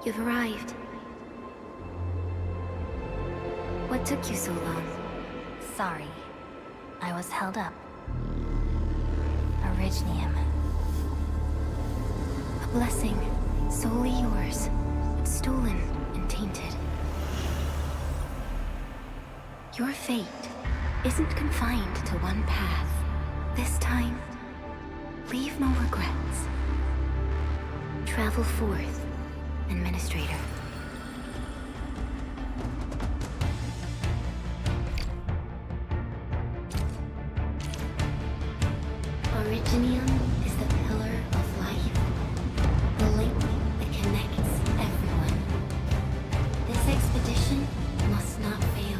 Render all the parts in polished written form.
You've arrived. What took you so long? Sorry. I was held up. Originium. A blessing, solely yours, but stolen and tainted. Your fate isn't confined to one path. This time, leave no regrets. Travel forth, Administrator. Originium is the pillar of life, the link that connects everyone. This expedition must not fail.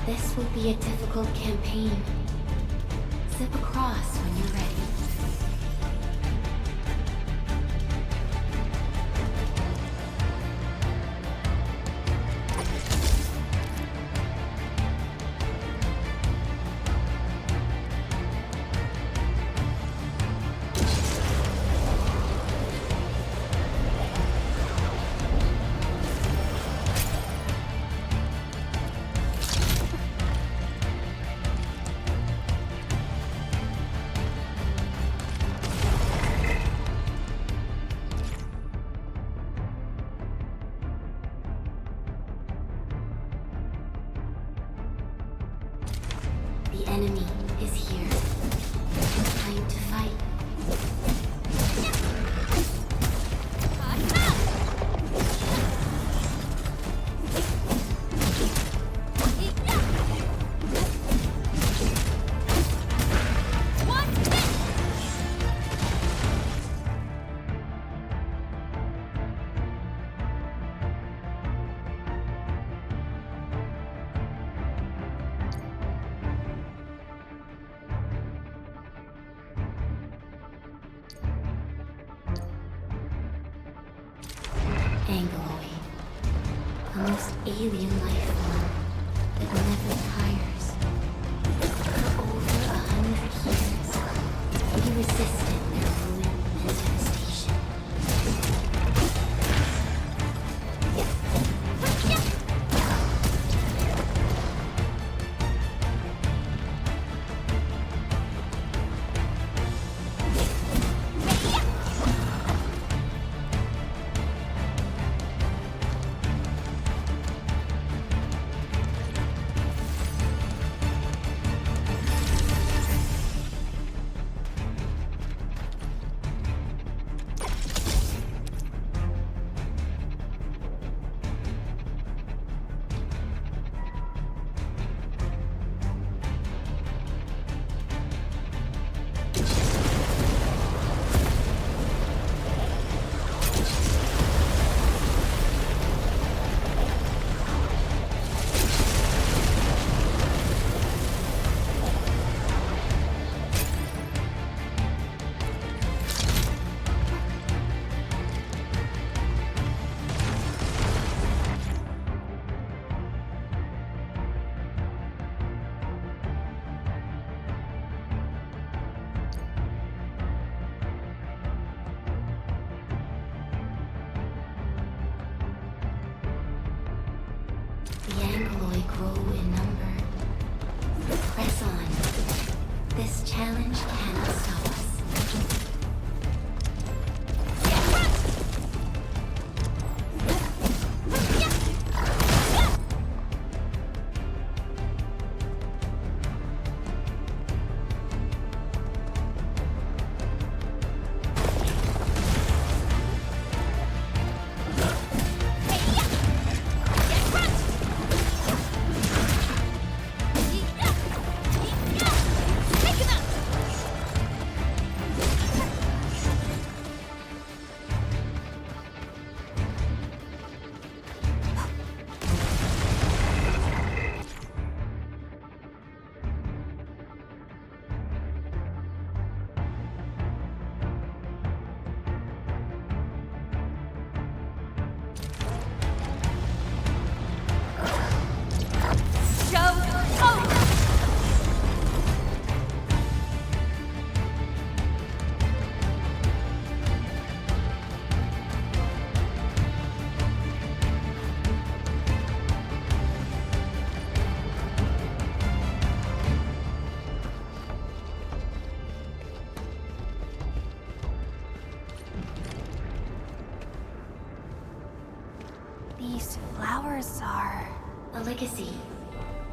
This will be a difficult campaign. Zip across when you're ready. The enemy is here. It's time to fight. Angloid, the most alien life form that never tires. For over 100 years, we resisted their ruin and devastation. The Angloid grow in number. Press on. This challenge cannot stop us.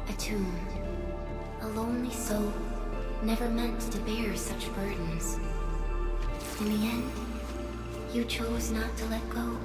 A tomb. A lonely soul, never meant to bear such burdens. In the end, you chose not to let go.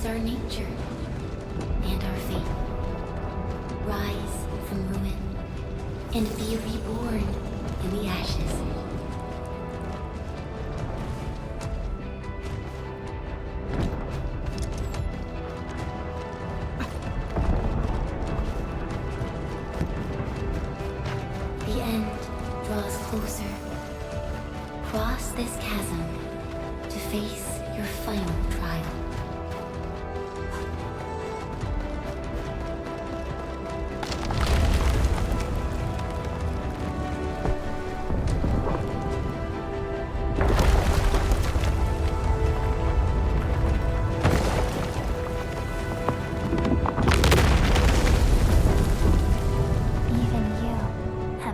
Our nature and our fate. Rise from ruin and be reborn in the ashes. The end draws closer. Cross this chasm to face your final trial.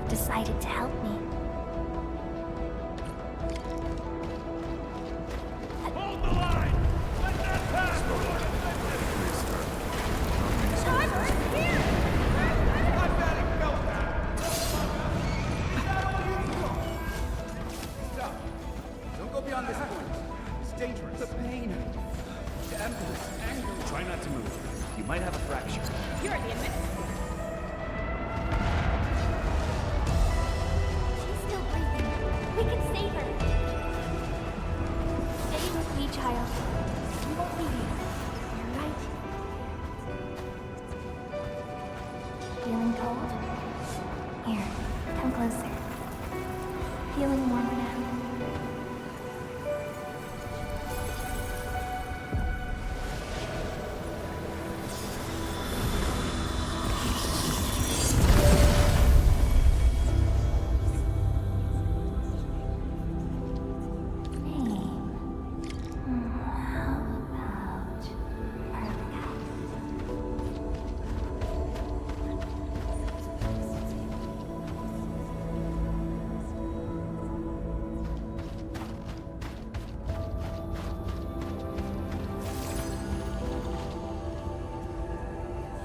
Decided to help me. Hold the line! Let that pass! Here! Stop. Don't go beyond this point. It's dangerous. The pain. The Emperor's anger. Try not to move. You might have a fracture. You're the admit. She's still breathing. We can save her. Stay with me, child. We won't leave you. You're right. Feeling cold? Here, come closer. Feeling warmer now?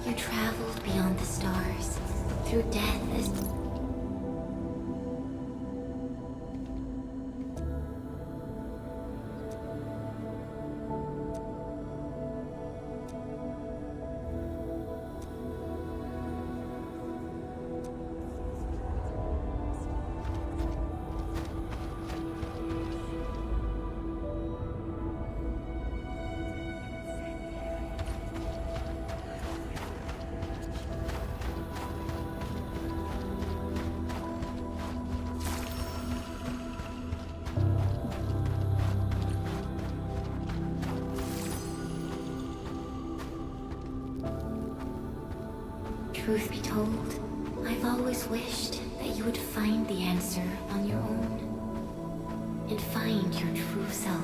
You traveled beyond the stars, through death as... Truth be told, I've always wished that you you would find the answer on your own and find your true self.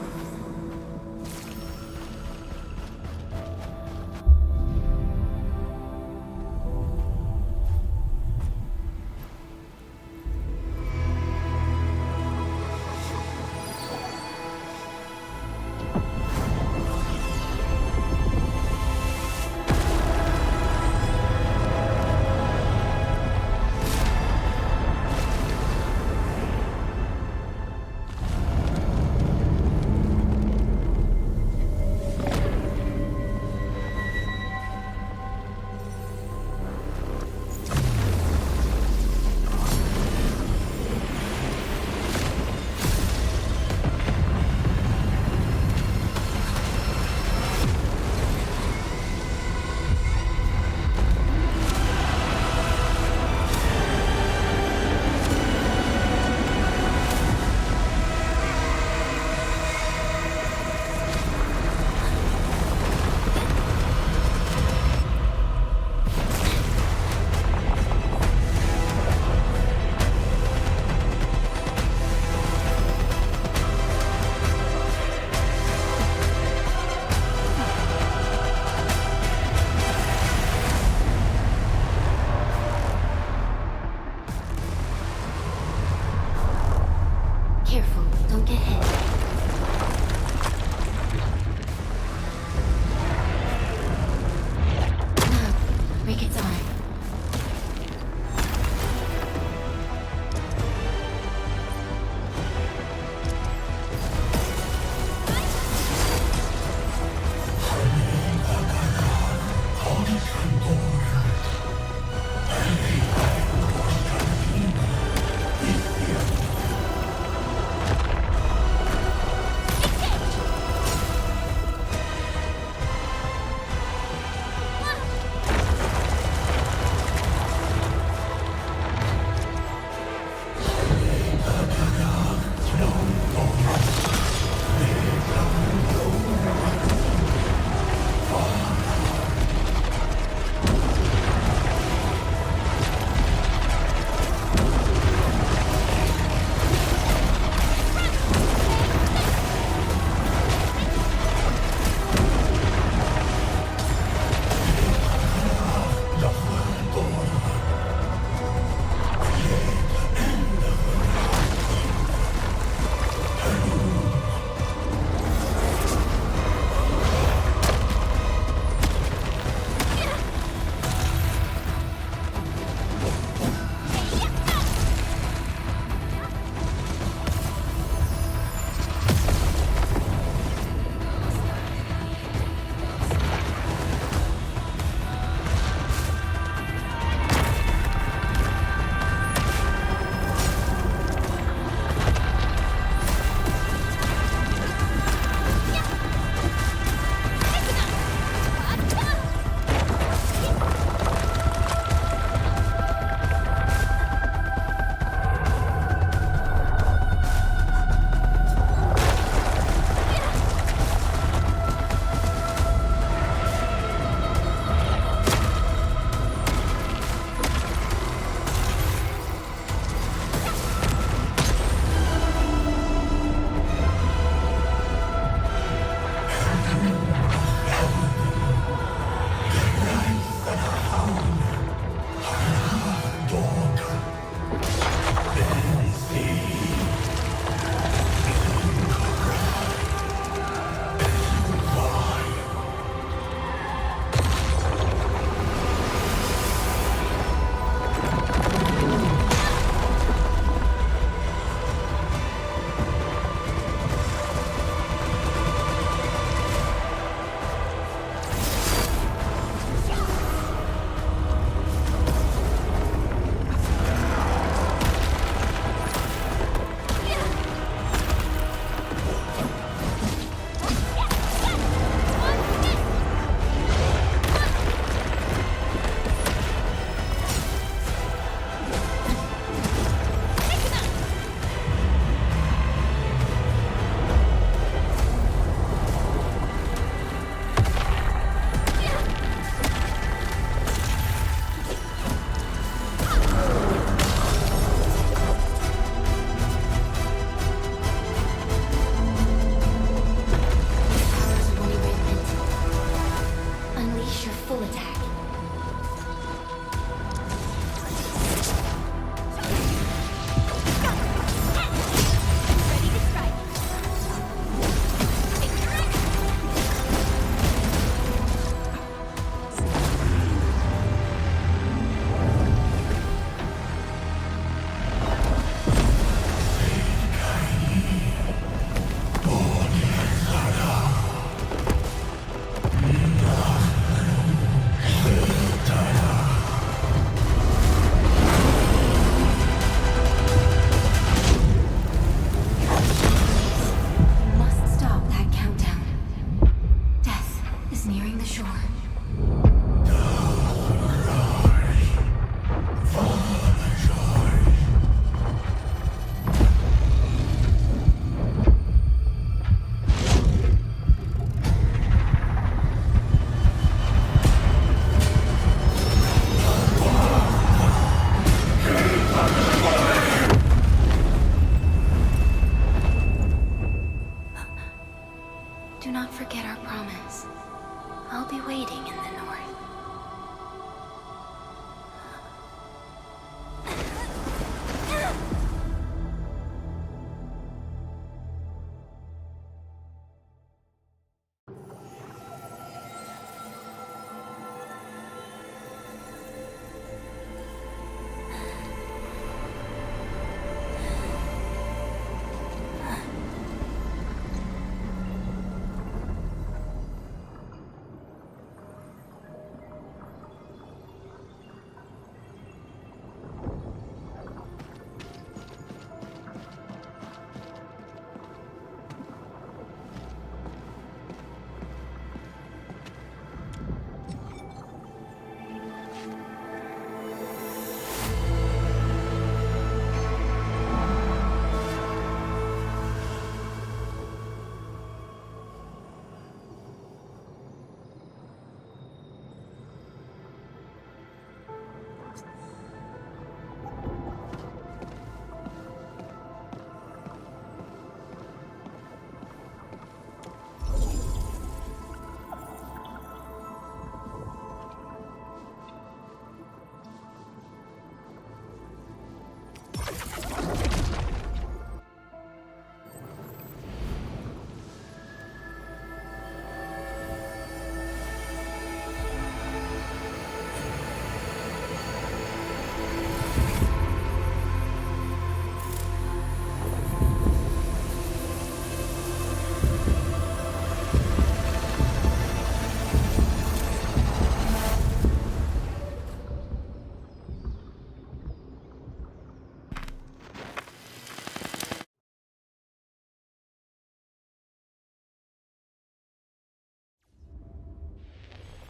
Careful, don't get hit. Now, break its arm. forget our promise. I'll be waiting in the north.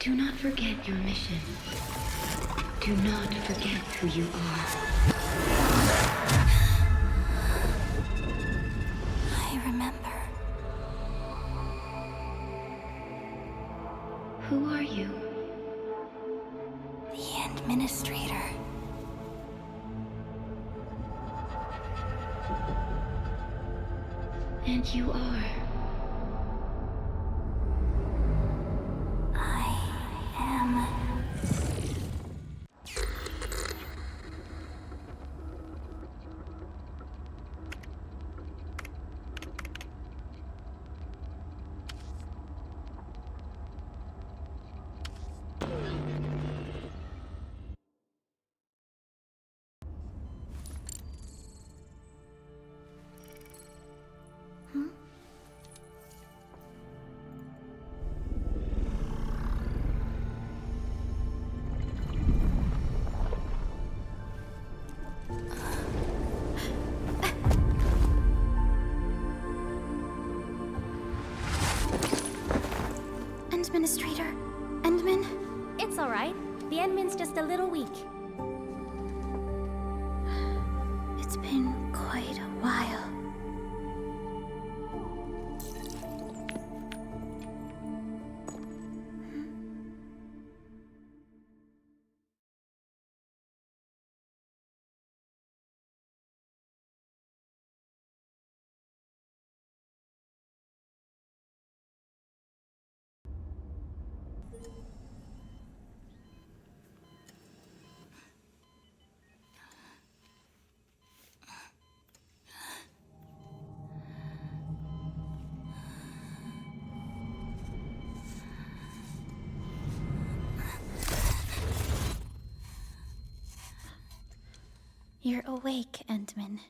Do not forget your mission. Do not forget who you are. I remember. Who are you? The Administrator. And you are. Administrator, Endman? It's alright. The Endman's just a little weak. It's been quite a while. You're awake, Endman.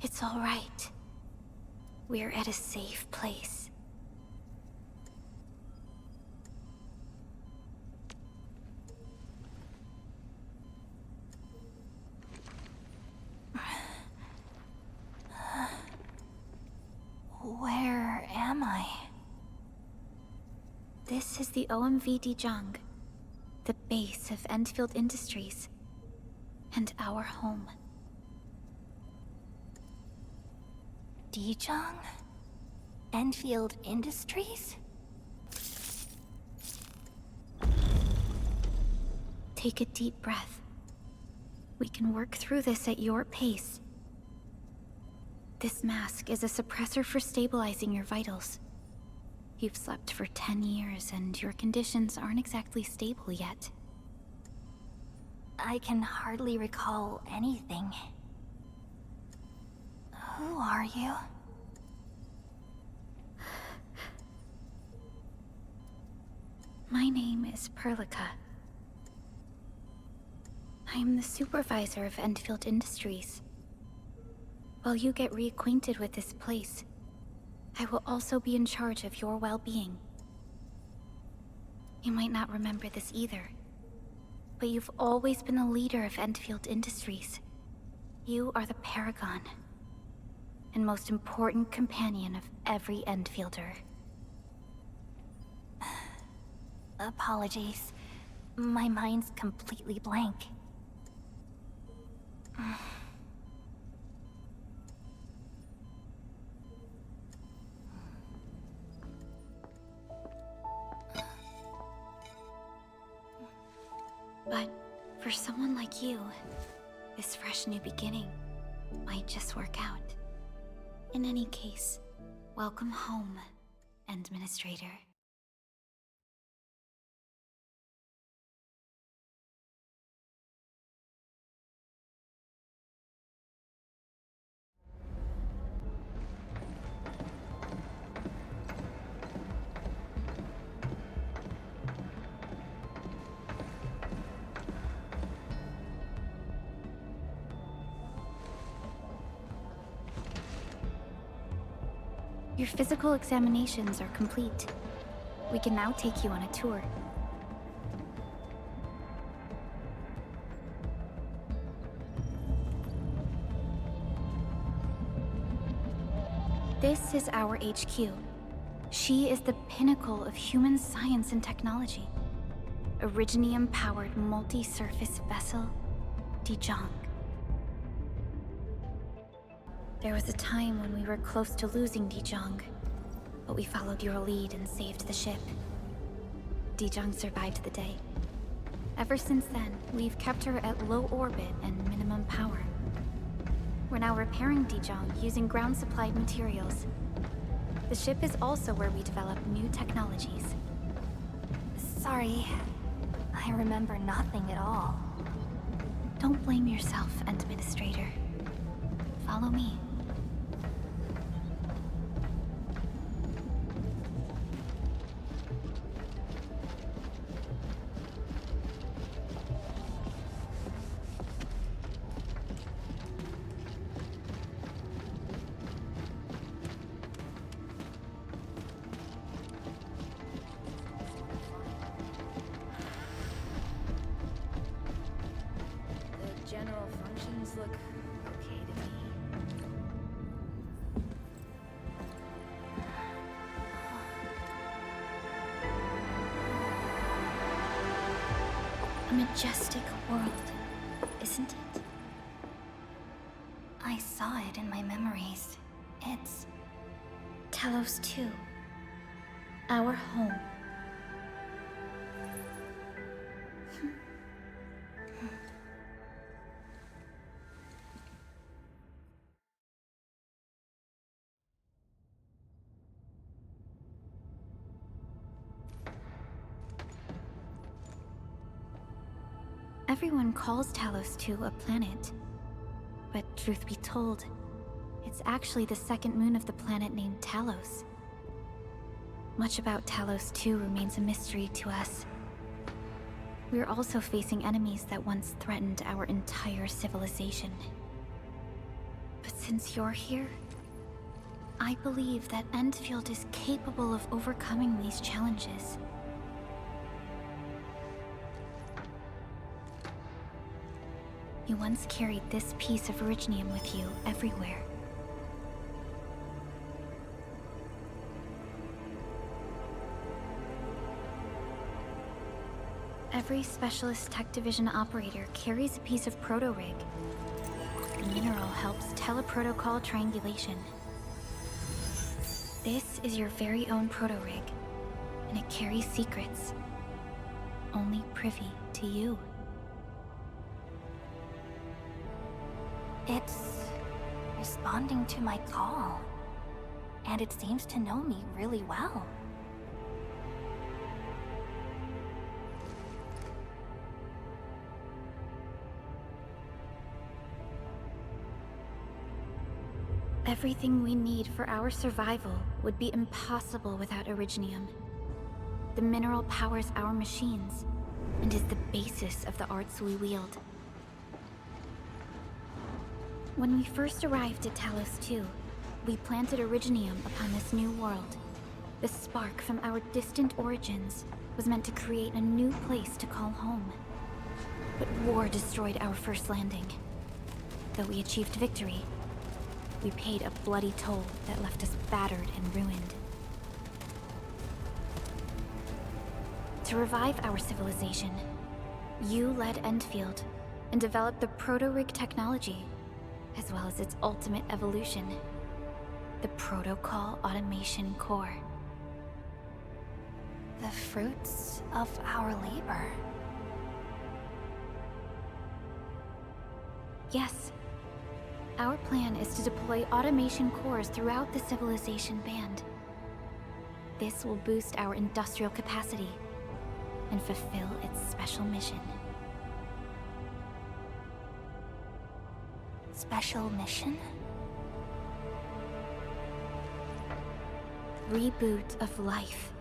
It's all right. We're at a safe place. Where am I? This is the OMV Dijang, the base of Enfield Industries, and our home. Dijang? Enfield Industries? Take a deep breath. We can work through this at your pace. This mask is a suppressor for stabilizing your vitals. You've slept for 10 years, and your conditions aren't exactly stable yet. I can hardly recall anything. Who are you? My name is Perlica. I am the supervisor of Enfield Industries. While you get reacquainted with this place, I will also be in charge of your well-being. You might not remember this either, but you've always been the leader of Enfield Industries. You are the paragon, and most important companion of every Enfielder. Apologies. My mind's completely blank. But for someone like you, this fresh new beginning might just work out. In any case, welcome home, Administrator. Your physical examinations are complete. We can now take you on a tour. This is our HQ. She is the pinnacle of human science and technology. A Originium-powered multi-surface vessel, Dijong. There was a time when we were close to losing Dijong, but we followed your lead and saved the ship. Dijong survived the day. Ever since then, we've kept her at low orbit and minimum power. We're now repairing Dijong using ground-supplied materials. The ship is also where we develop new technologies. Sorry. I remember nothing at all. Don't blame yourself, Administrator. Follow me. The general functions look okay to me. A majestic world, isn't it? I saw it in my memories. It's... Talos 2. Our home. Everyone calls Talos 2 a planet. But truth be told, it's actually the second moon of the planet named Talos. Much about Talos 2 remains a mystery to us. We're also facing enemies that once threatened our entire civilization. But since you're here, I believe that Enfield is capable of overcoming these challenges. You once carried this piece of Originium with you everywhere. Every Specialist Tech Division operator carries a piece of proto-rig. The mineral helps teleprotocol triangulation. This is your very own proto-rig, and it carries secrets, only privy to you. It's responding to my call. And it seems to know me really well. Everything we need for our survival would be impossible without Originium. The mineral powers our machines, and is the basis of the arts we wield. When we first arrived at Talos 2, we planted Originium upon this new world. The spark from our distant origins was meant to create a new place to call home. But war destroyed our first landing. Though we achieved victory, we paid a bloody toll that left us battered and ruined. To revive our civilization, you led Endfield and developed the proto-rig technology, as well as its ultimate evolution, the Protocol Automation Core. The fruits of our labor. Yes. Our plan is to deploy automation cores throughout the civilization band. This will boost our industrial capacity and fulfill its special mission. Special mission? Reboot of life.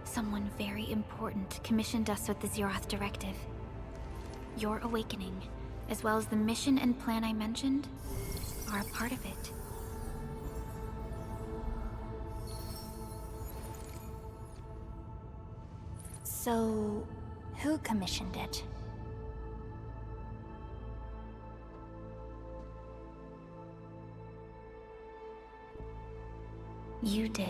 Someone very important commissioned us with the Zeroth Directive. Your awakening, as well as the mission and plan I mentioned, are a part of it. So, who commissioned it? You did.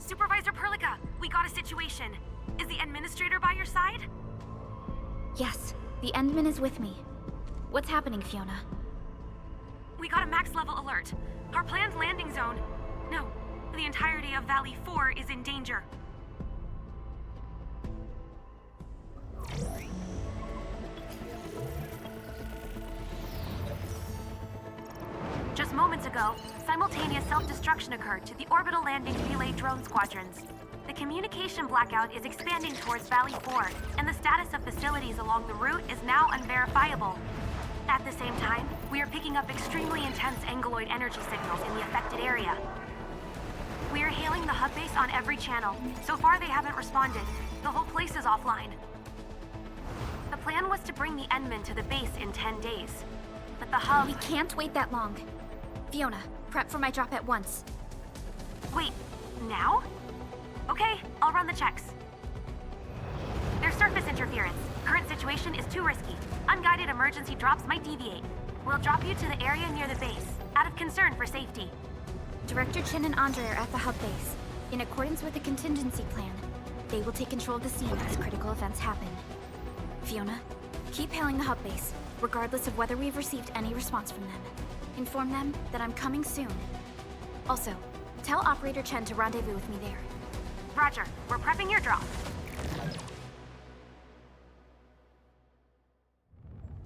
Supervisor Perlica, we got a situation. Is the administrator by your side? Yes, the Endman is with me. What's happening, Fiona? We got a max level alert. Our planned landing zone... No, the entirety of Valley 4 is in danger. Just moments ago, simultaneous self-destruction occurred to the orbital landing relay drone squadrons. The communication blackout is expanding towards Valley 4, and the status of facilities along the route is now unverifiable. At the same time, we are picking up extremely intense angeloid energy signals in the affected area. We are hailing the hub base on every channel. So far, they haven't responded. The whole place is offline. The plan was to bring the Endman to the base in 10 days. But the hub... We can't wait that long. Fiona, prep for my drop at once. Wait, now? Okay, I'll run the checks. There's surface interference. Current situation is too risky. Unguided emergency drops might deviate. We'll drop you to the area near the base, out of concern for safety. Director Chen and Andre are at the hub base. In accordance with the contingency plan, they will take control of the scene as critical events happen. Fiona, keep hailing the hub base, regardless of whether we've received any response from them. Inform them that I'm coming soon. Also, tell Operator Chen to rendezvous with me there. Roger, we're prepping your drop.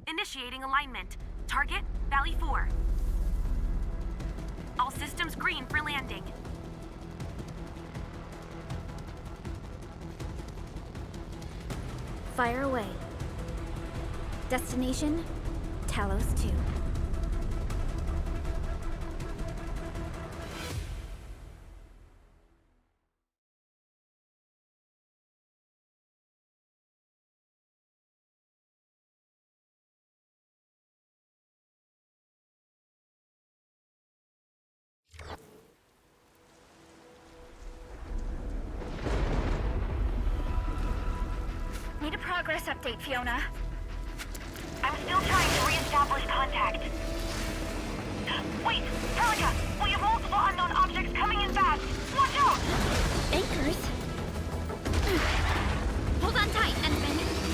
Initiating alignment. Target, Valley 4. All systems green for landing. Fire away. Destination, Talos 2. Need a progress update, Fiona. I'm still trying to re-establish contact. Wait, Perlica! We have multiple unknown objects coming in fast! Watch out! Anchors? Hold on tight, Endman.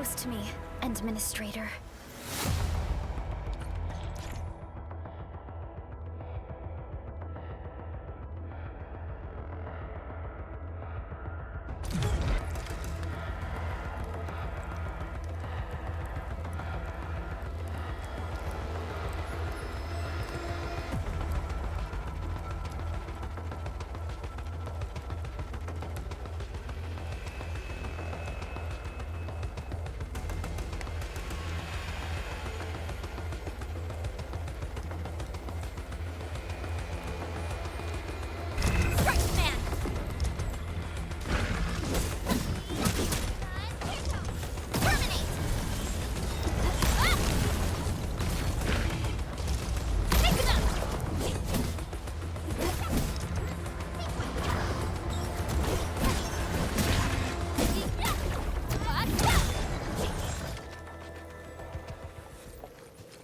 close to me, Administrator.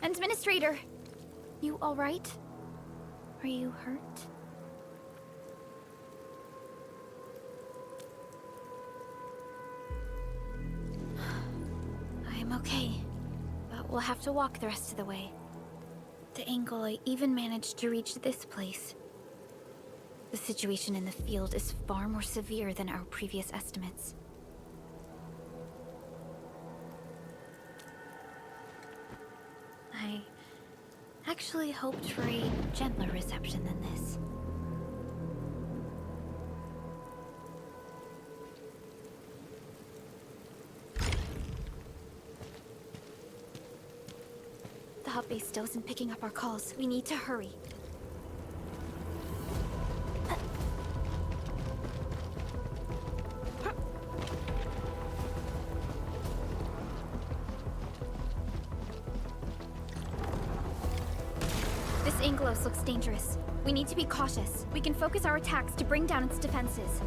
Administrator, you all right? Are you hurt? I'm okay, but we'll have to walk the rest of the way. The angle I even managed to reach this place. The situation in the field is far more severe than our previous estimates. I actually hoped for a gentler reception than this. The hub base still isn't picking up our calls. We need to hurry. This Angelos looks dangerous. We need to be cautious. We can focus our attacks to bring down its defenses.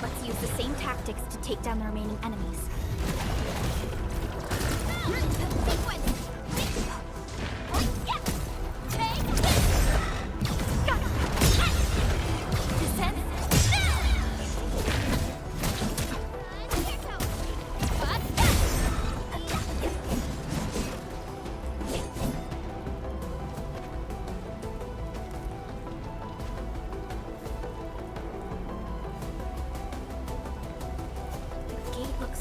Let's use the same tactics to take down the remaining enemies.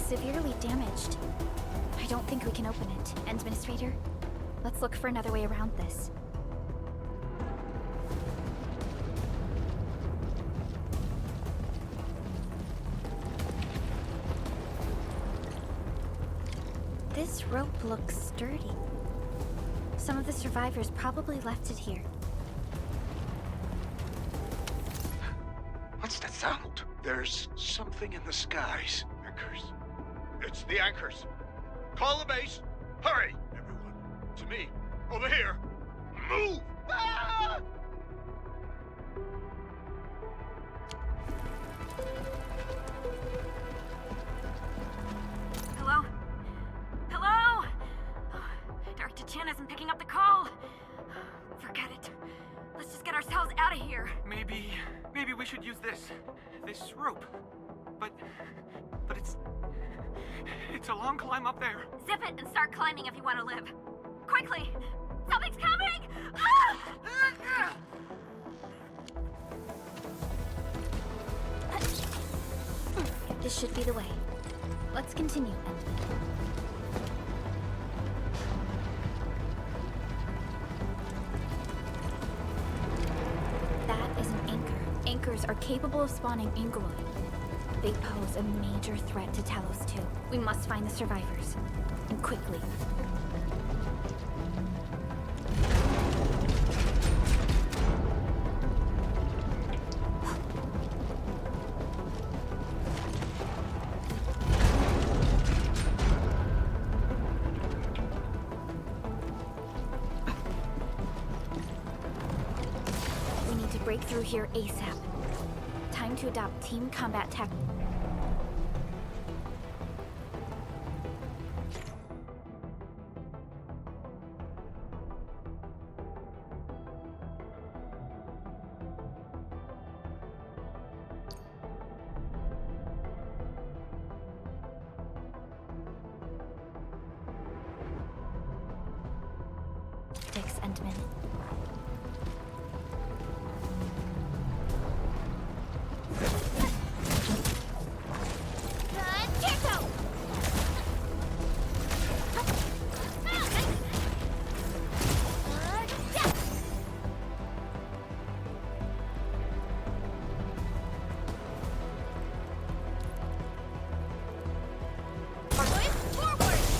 Severely damaged. I don't think we can open it. Administrator, let's look for another way around this. This rope looks sturdy. Some of the survivors probably left it here. What's that sound? There's something in the skies. Anchors. It's the anchors. Call the base. Hurry, everyone. To me. Over here. Move! Ah! Hello? Hello? Director Chan isn't picking up the call. Forget it. Let's just get ourselves out of here. Maybe we should use this rope. But it's a long climb up there. Zip it and start climbing if you want to live. Quickly! Something's coming! This should be the way. Let's continue, Endman. That is an anchor. Anchors are capable of spawning Angeloi. They pose a major threat to Talos too. We must find the survivors. And quickly. We need to break through here ASAP. Time to adopt team combat tactics. Endman.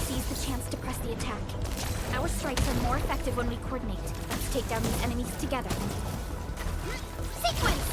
Seize the chance to press the attack. Our strikes are more effective when we coordinate. Let's take down these enemies together. Sequence!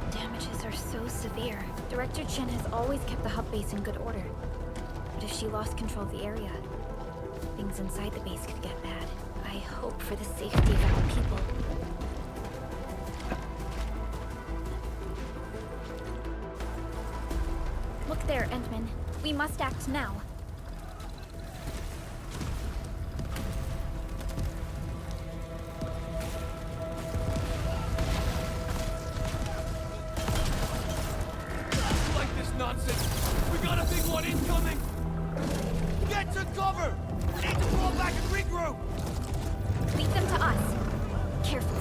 The damages are so severe. Director Chen has always kept the hub base in good order. But if she lost control of the area, things inside the base could get bad. I hope for the safety of our people. Look there, Endman. We must act now. Like this nonsense! We got a big one incoming! Get to cover! We need to fall back and regroup! Lead them to us. Carefully.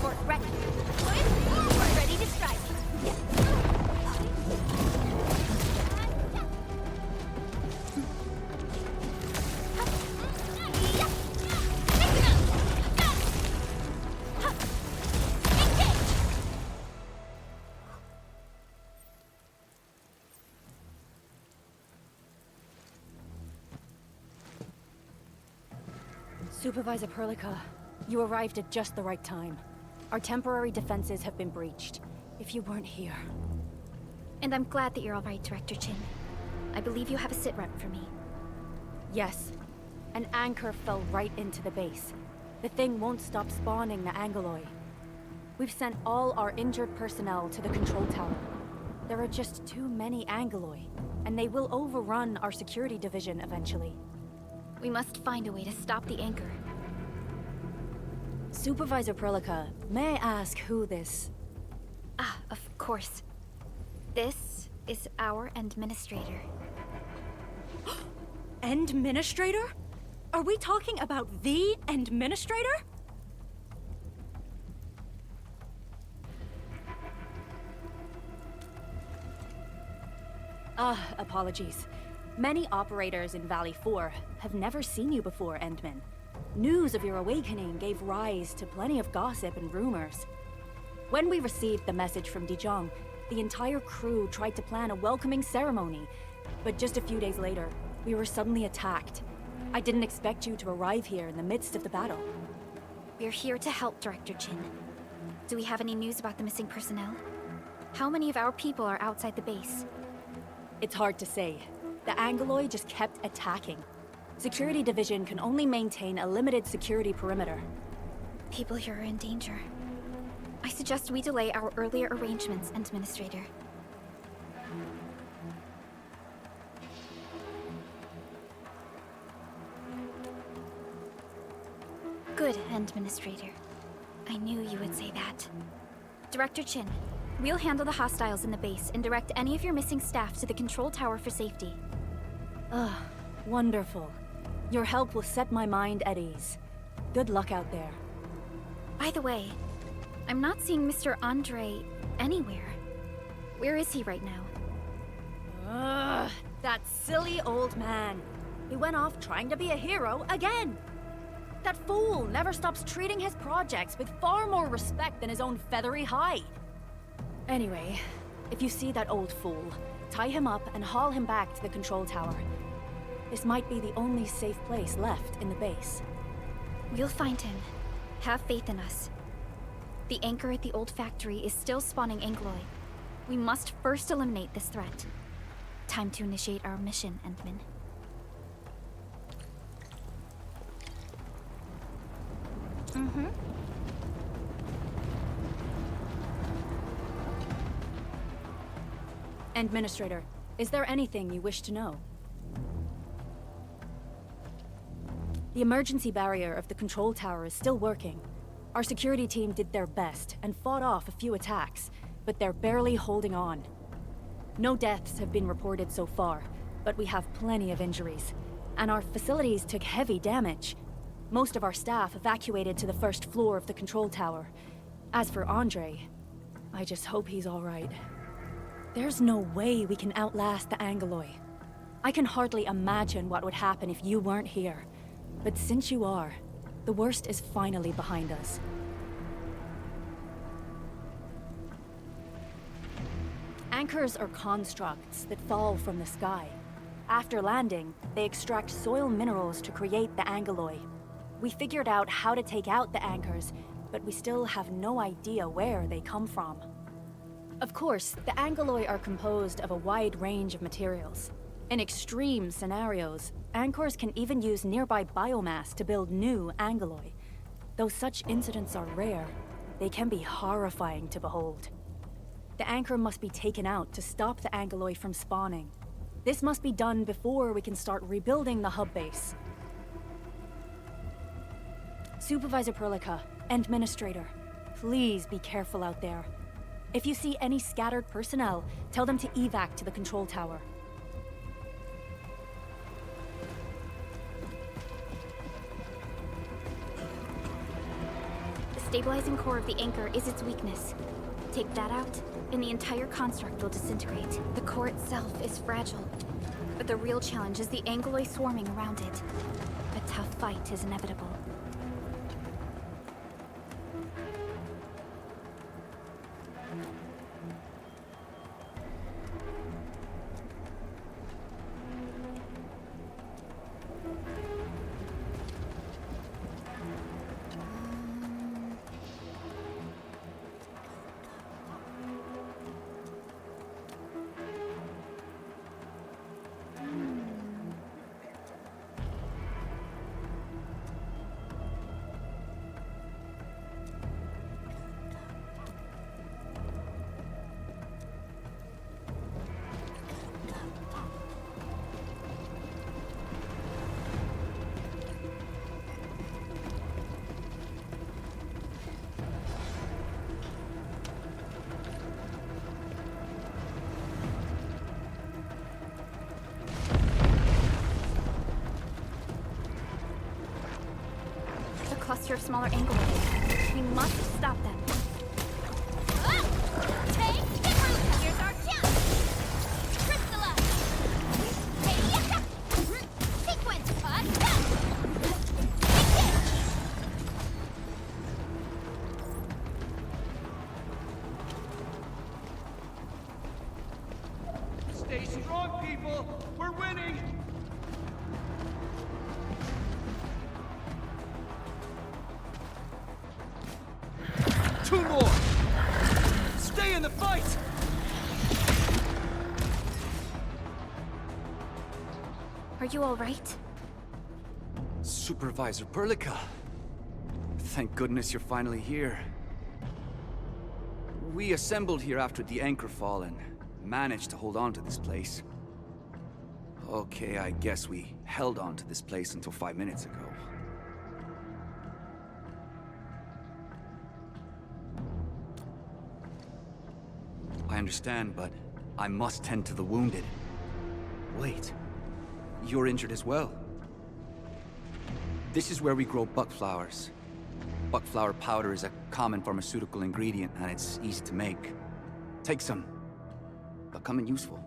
Support ready. Ready to strike. Supervisor Perlica, you arrived at just the right time. Our temporary defenses have been breached. If you weren't here... And I'm glad that you're all right, Director Chin. I believe you have a sit rep for me. Yes. An anchor fell right into the base. The thing won't stop spawning the Angeloi. We've sent all our injured personnel to the control tower. There are just too many Angeloi, and they will overrun our security division eventually. We must find a way to stop the anchor. Supervisor Perlica, may I ask who this... Ah, of course. This is our administrator. Administrator? Are we talking about the administrator? Apologies. Many operators in Valley 4 have never seen you before, Endman. News of your awakening gave rise to plenty of gossip and rumors. When we received the message from Dijon, the entire crew tried to plan a welcoming ceremony, but just a few days later, we were suddenly attacked. I didn't expect you to arrive here in the midst of the battle. We're here to help, Director Chin. Do we have any news about the missing personnel? How many of our people are outside the base? It's hard to say. The Angoloi just kept attacking. Security Division can only maintain a limited security perimeter. People here are in danger. I suggest we delay our earlier arrangements, Administrator. Good, Administrator. I knew you would say that. Director Chin, we'll handle the hostiles in the base and direct any of your missing staff to the control tower for safety. Wonderful. Your help will set my mind at ease. Good luck out there. By the way, I'm not seeing Mr. Andre anywhere. Where is he right now? That silly old man. He went off trying to be a hero again. That fool never stops treating his projects with far more respect than his own feathery hide. Anyway, if you see that old fool, tie him up and haul him back to the control tower. This might be the only safe place left in the base. We'll find him. Have faith in us. The anchor at the old factory is still spawning Angoloi. We must first eliminate this threat. Time to initiate our mission, Endman. Administrator, is there anything you wish to know? The emergency barrier of the control tower is still working. Our security team did their best and fought off a few attacks, but they're barely holding on. No deaths have been reported so far, but we have plenty of injuries, and our facilities took heavy damage. Most of our staff evacuated to the first floor of the control tower. As for Andre, I just hope he's all right. There's no way we can outlast the Angoloi. I can hardly imagine what would happen if you weren't here. But since you are, the worst is finally behind us. Anchors are constructs that fall from the sky. After landing, they extract soil minerals to create the Angoloi. We figured out how to take out the anchors, but we still have no idea where they come from. Of course, the Angoloi are composed of a wide range of materials. In extreme scenarios, anchors can even use nearby biomass to build new Angoloi. Though such incidents are rare, they can be horrifying to behold. The anchor must be taken out to stop the Angoloi from spawning. This must be done before we can start rebuilding the hub base. Supervisor Perlica, Administrator, please be careful out there. If you see any scattered personnel, tell them to evac to the control tower. The stabilizing core of the anchor is its weakness. Take that out, and the entire construct will disintegrate. The core itself is fragile, but the real challenge is the Angoloi swarming around it. A tough fight is inevitable. Cluster of smaller Angoloi. We must stop them. Take the root! Here's our chance! Crystallize! in the fight! Are you alright? Supervisor Perlica. Thank goodness you're finally here. We assembled here after the anchor fall and managed to hold on to this place. Okay, I guess we held on to this place until 5 minutes ago. I understand, but I must tend to the wounded. Wait, you're injured as well. This is where we grow buckflowers. Buckflower powder is a common pharmaceutical ingredient, and it's easy to make. Take some. They'll come in useful.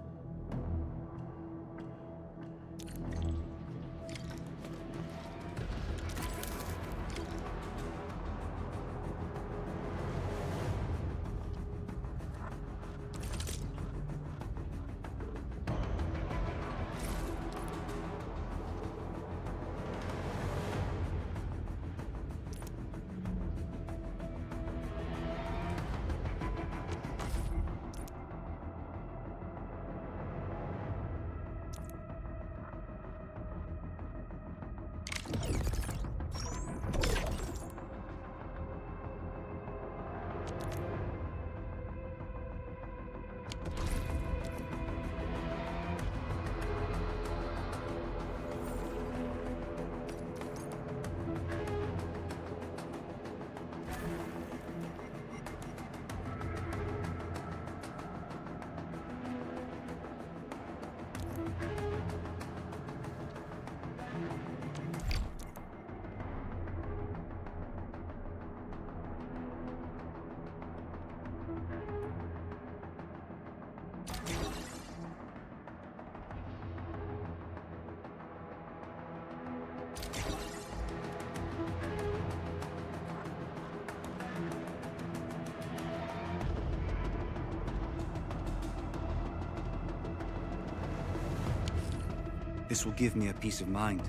This will give me a peace of mind.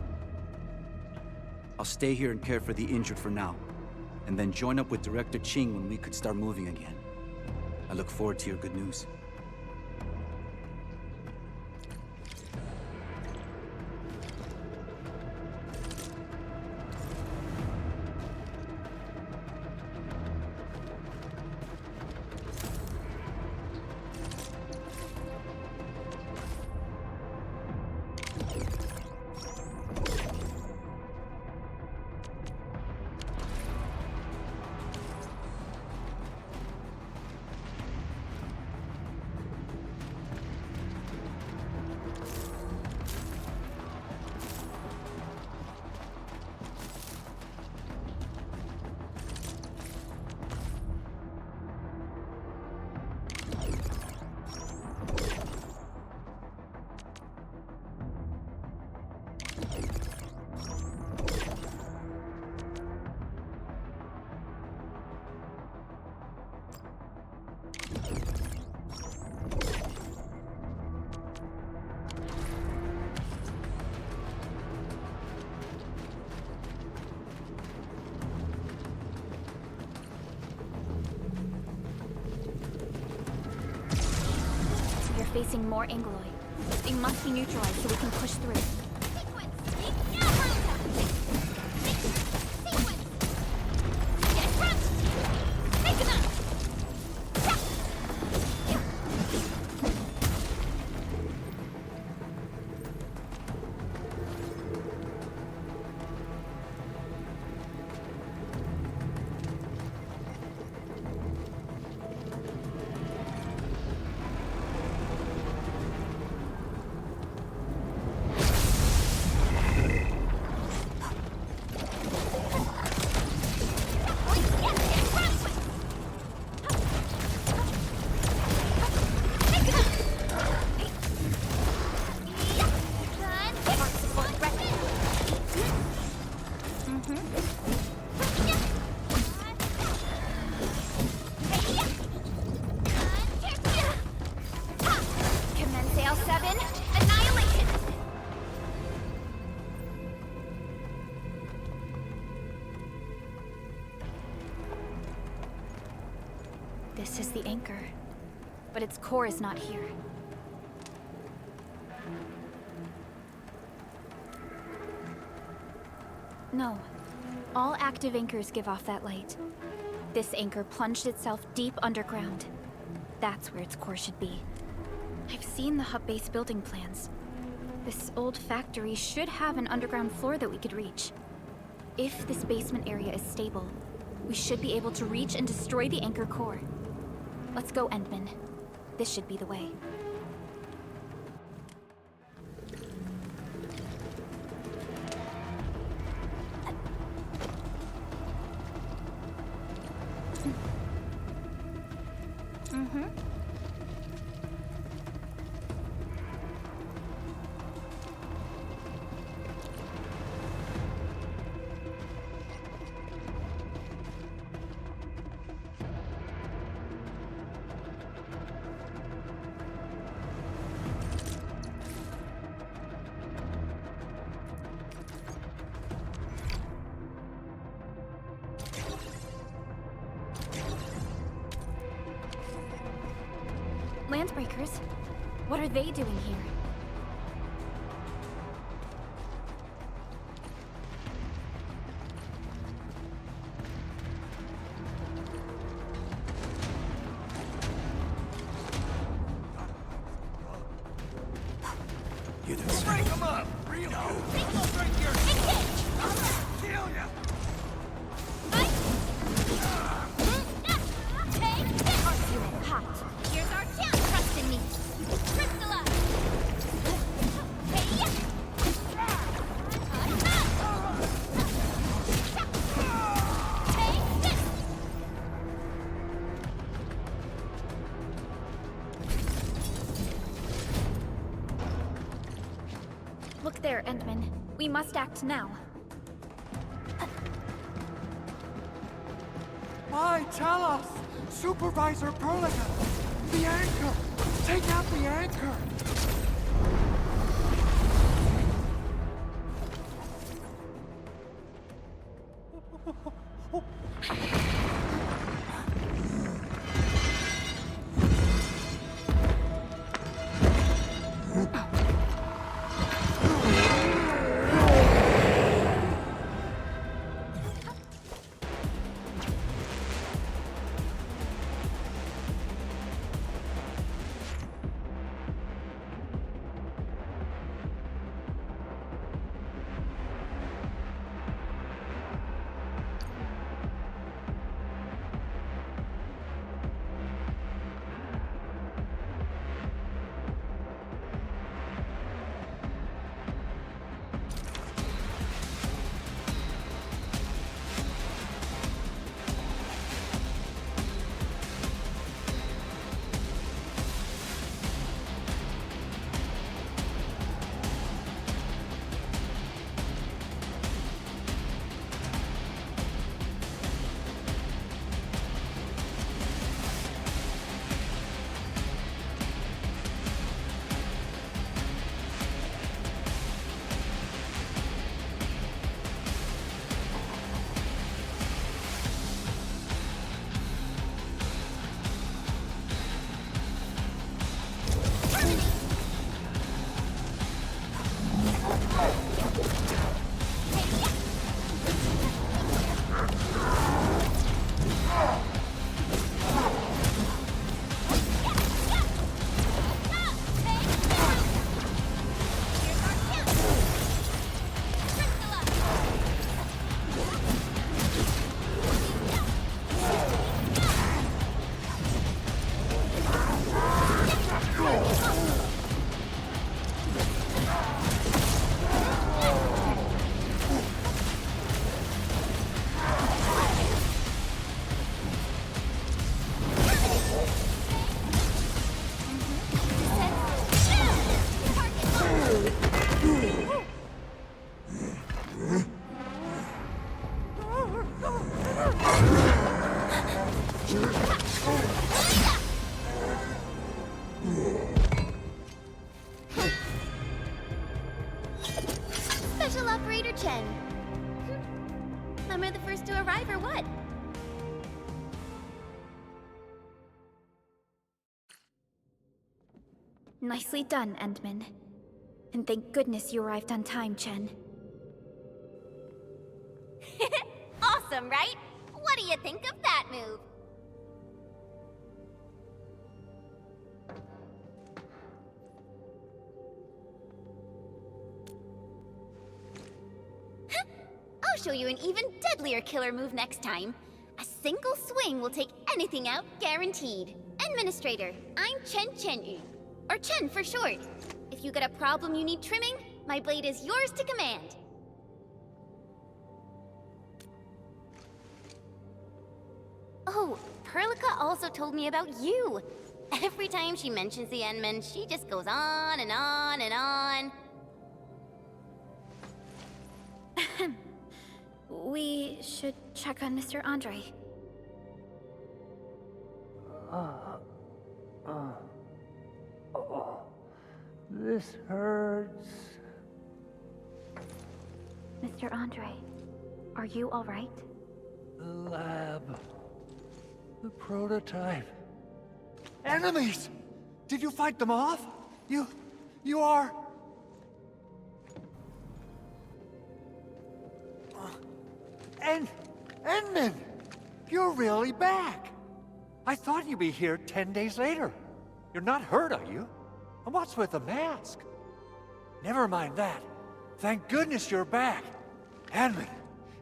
I'll stay here and care for the injured for now, and then join up with Director Ching when we could start moving again. I look forward to your good news. Facing more Angloid. They must be neutralized so we can push through. This is the anchor. but its core is not here. No. All active anchors give off that light. This anchor plunged itself deep underground. That's where its core should be. I've seen the hub base building plans. This old factory should have an underground floor that we could reach. If this basement area is stable, we should be able to reach and destroy the anchor core. Let's go, Endman. This should be the way. Landbreakers? What are they doing here? You didn't break him up! Real I'll break your kill ya! Here's our chance. Trust in me. Crystallize. Hey, Take this. Look there, Endman. We must act now. Why, tell us! Supervisor Perlica! The anchor! Take out the anchor! Special Operator Chen. Am I the first to arrive or what? Nicely done, Endman. And thank goodness you arrived on time, Chen. Awesome, right? What do you think of that move? I'll show you an even deadlier killer move next time. A single swing will take anything out, guaranteed. Administrator, I'm Chen, or Chen for short. If you got a problem you need trimming, my blade is yours to command. Oh, Perlica also told me about you. Every time she mentions the Endman, she just goes on and on and on. We should check on Mr. Andre. This hurts. Mr. Andre, are you all right? The lab. The prototype. Enemies! Did you fight them off? You are... Endman! You're really back! I thought you'd be here 10 days later. You're not hurt, are you? And what's with the mask? Never mind that. Thank goodness you're back. Endman,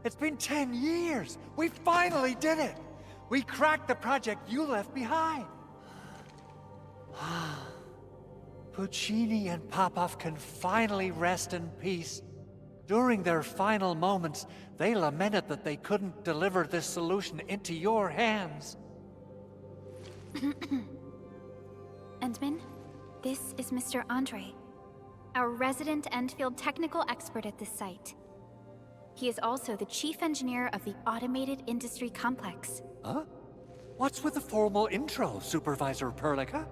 it's been 10 years. We finally did it. We cracked the project you left behind. Puccini and Popov can finally rest in peace. During their final moments, they lamented that they couldn't deliver this solution into your hands. Endman, this is Mr. Andre, our resident Enfield technical expert at this site. He is also the chief engineer of the Automated Industry Complex. Huh? What's with the formal intro, Supervisor Perlica?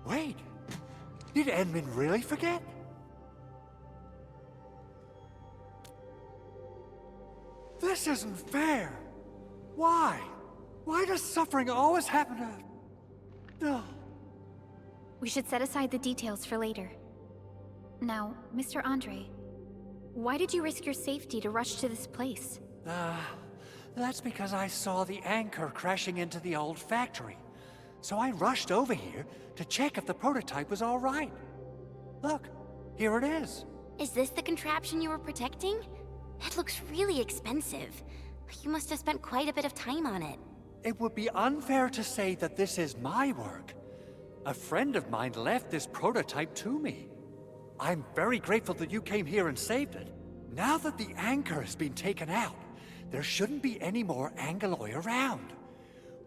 Wait, did Endman really forget? This isn't fair. Why? Why does suffering always happen to... No. We should set aside the details for later. Now, Mr. Andre, why did you risk your safety to rush to this place? That's because I saw the anchor crashing into the old factory. So I rushed over here to check if the prototype was all right. Look, here it is. Is this the contraption you were protecting? It looks really expensive. You must have spent quite a bit of time on it. It would be unfair to say that this is my work. A friend of mine left this prototype to me. I'm very grateful that you came here and saved it. Now that the anchor has been taken out, there shouldn't be any more Angeloi around.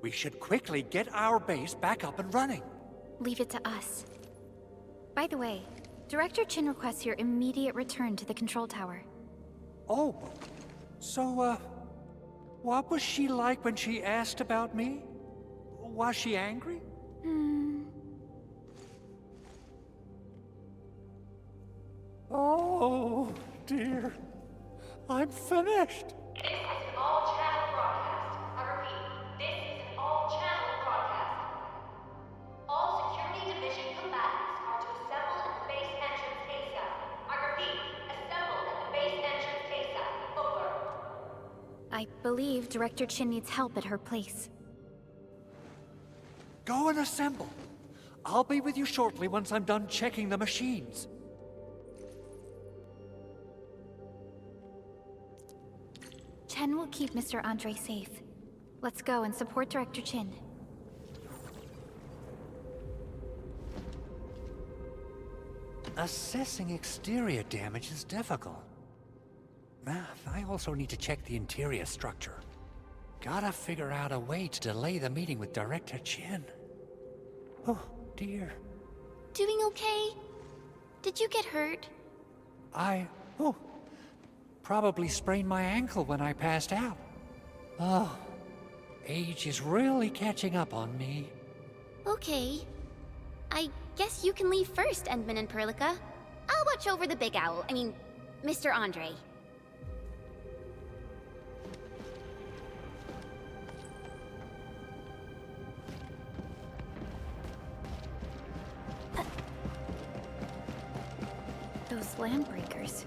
We should quickly get our base back up and running. Leave it to us. By the way, Director Chin requests your immediate return to the control tower. Oh, so, what was she like when she asked about me? Was she angry? Oh, dear. I'm finished. This is an all-channel broadcast. I repeat, this is an all-channel broadcast. All security division combatants are to assemble at the base entrance ASAP. I repeat, assemble at the base entrance ASAP. Over. I believe Director Chin needs help at her place. Go and assemble. I'll be with you shortly once I'm done checking the machines. Chen will keep Mr. Andre safe. Let's go and support Director Chin. Assessing exterior damage is difficult. I also need to check the interior structure. Gotta figure out a way to delay the meeting with Director Chin. Oh, dear. Doing okay? Did you get hurt? Probably sprained my ankle when I passed out. Oh, age is really catching up on me. Okay. I guess you can leave first, Endman and Perlica. I'll watch over the Big Owl. Mr. Andre. Landbreakers.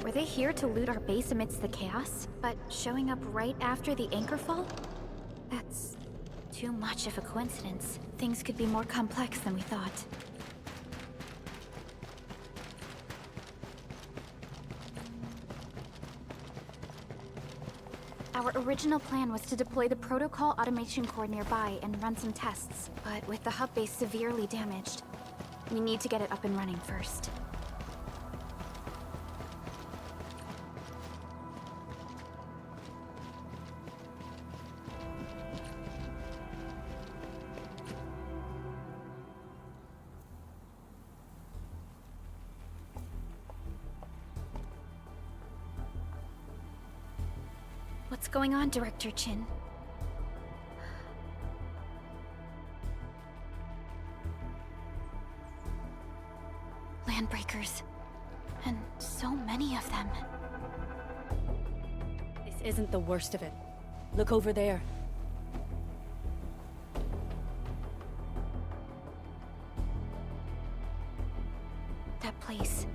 Were they here to loot our base amidst the chaos, but showing up right after the anchor fall? That's too much of a coincidence. Things could be more complex than we thought. Our original plan was to deploy the protocol automation core nearby and run some tests, but with the hub base severely damaged, we need to get it up and running first. What's going on, Director Chin? Landbreakers. And so many of them. This isn't the worst of it. Look over there. That place.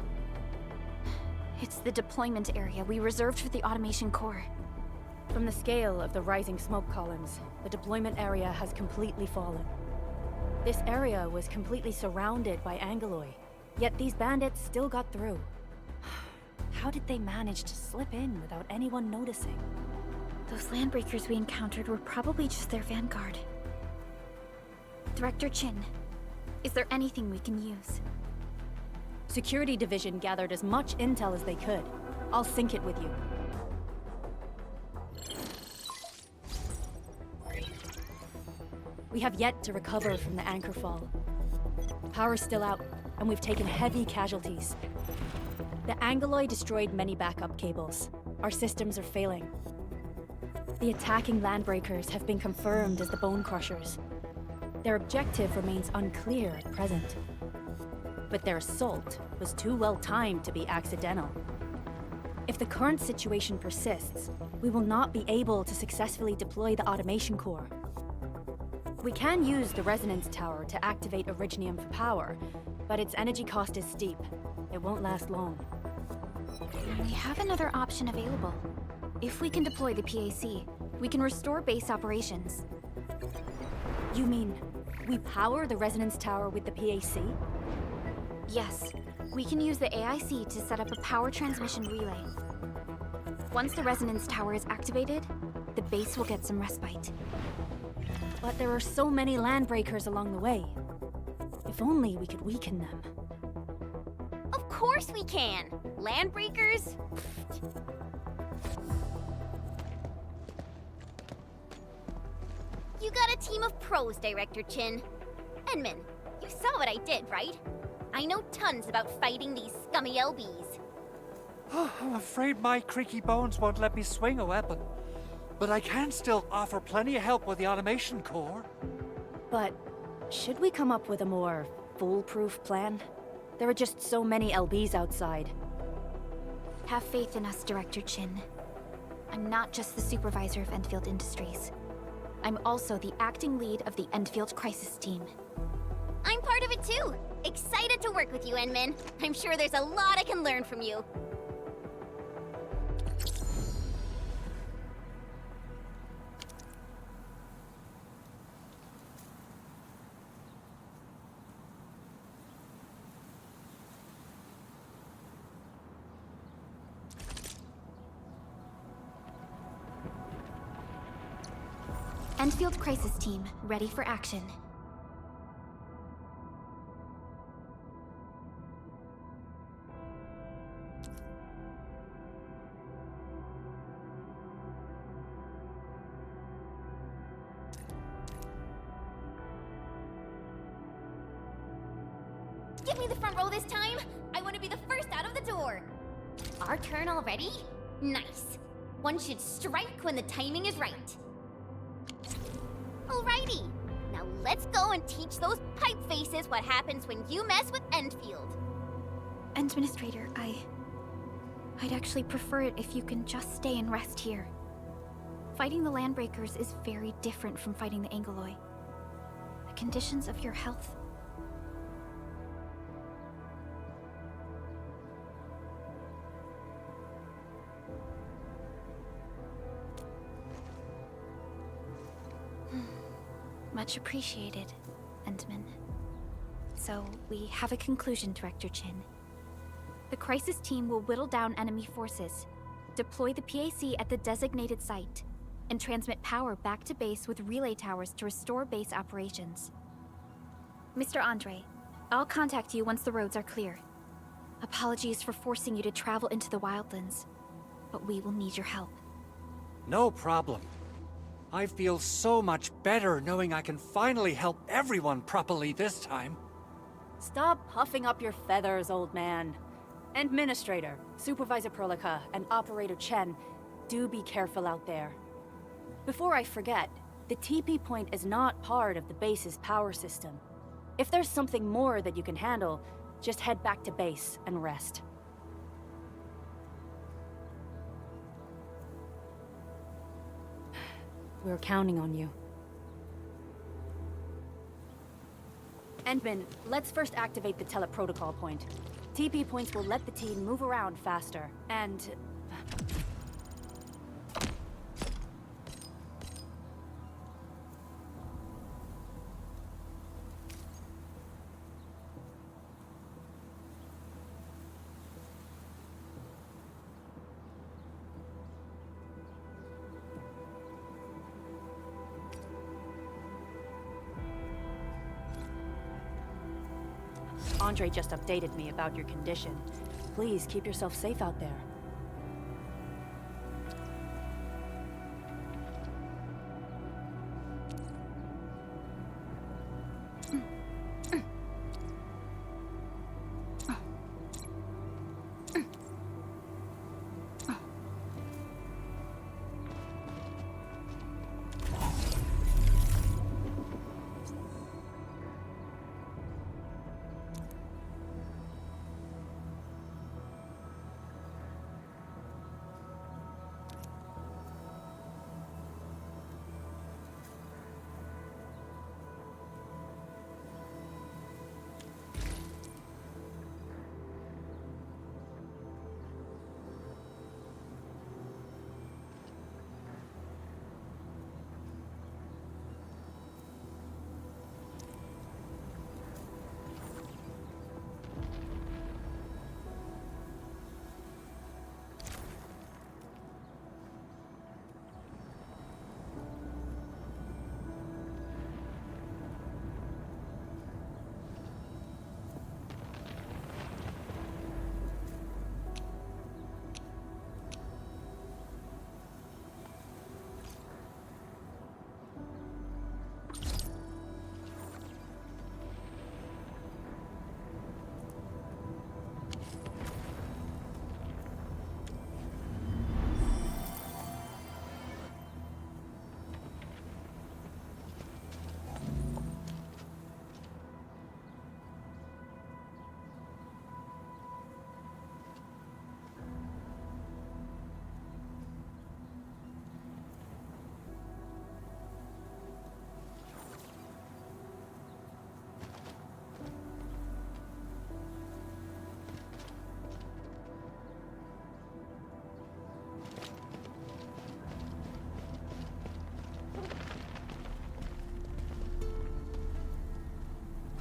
It's the deployment area we reserved for the automation core. From the scale of the rising smoke columns, the deployment area has completely fallen. This area was completely surrounded by Angeloi, yet these bandits still got through. How did they manage to slip in without anyone noticing? Those landbreakers we encountered were probably just their vanguard. Director Chin, is there anything we can use? Security Division gathered as much intel as they could. I'll sync it with you. We have yet to recover from the anchor fall. Power's still out, and we've taken heavy casualties. The Angeloi destroyed many backup cables. Our systems are failing. The attacking landbreakers have been confirmed as the Bone Crushers. Their objective remains unclear at present. But their assault was too well timed to be accidental. If the current situation persists, we will not be able to successfully deploy the automation core. We can use the resonance tower to activate Originium for power, but its energy cost is steep. It won't last long. We have another option available. If we can deploy the PAC, we can restore base operations. You mean, we power the resonance tower with the PAC? Yes, we can use the AIC to set up a power transmission relay. Once the resonance tower is activated, the base will get some respite. But there are so many landbreakers along the way. If only we could weaken them. Of course we can! Landbreakers? You got a team of pros, Director Chin. Enman, you saw what I did, right? I know tons about fighting these scummy LBs. I'm afraid my creaky bones won't let me swing a weapon. But I can still offer plenty of help with the automation core. But should we come up with a more foolproof plan? There are just so many LBs outside. Have faith in us, Director Chin. I'm not just the supervisor of Enfield Industries. I'm also the acting lead of the Enfield Crisis Team. I'm part of it too! Excited to work with you, Enman. I'm sure there's a lot I can learn from you. Enfield Crisis Team, ready for action. Give me the front row this time! I want to be the first out of the door! Our turn already? Nice. One should strike when the timing is right. Alrighty. Now let's go and teach those pipe faces what happens when you mess with Enfield. Administrator, I'd actually prefer it if you can just stay and rest here. Fighting the Landbreakers is very different from fighting the Angeloi. The conditions of your health... Much appreciated, Endman. So, we have a conclusion, Director Chin. The crisis team will whittle down enemy forces, deploy the PAC at the designated site, and transmit power back to base with relay towers to restore base operations. Mr. Andre, I'll contact you once the roads are clear. Apologies for forcing you to travel into the wildlands, but we will need your help. No problem. I feel so much better knowing I can finally help everyone properly this time. Stop puffing up your feathers, old man. Administrator, Supervisor Perlica, and Operator Chen, do be careful out there. Before I forget, the TP point is not part of the base's power system. If there's something more that you can handle, just head back to base and rest. We're counting on you. Endman, let's first activate the teleprotocol point. TP points will let the team move around faster, and... Andre just updated me about your condition. Please keep yourself safe out there.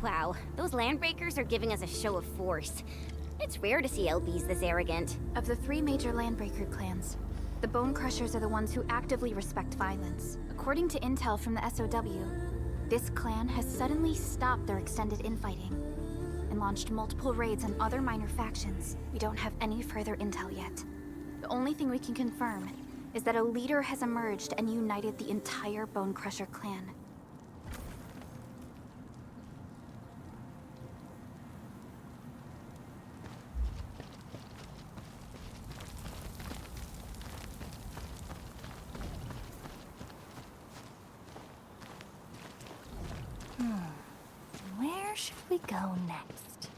Wow, those landbreakers are giving us a show of force. It's rare to see LBs this arrogant. Of the 3 major landbreaker clans, the Bone Crushers are the ones who actively respect violence. According to intel from the SOW, this clan has suddenly stopped their extended infighting and launched multiple raids on other minor factions. We don't have any further intel yet. The only thing we can confirm is that a leader has emerged and united the entire Bone Crusher clan. Where should we go next?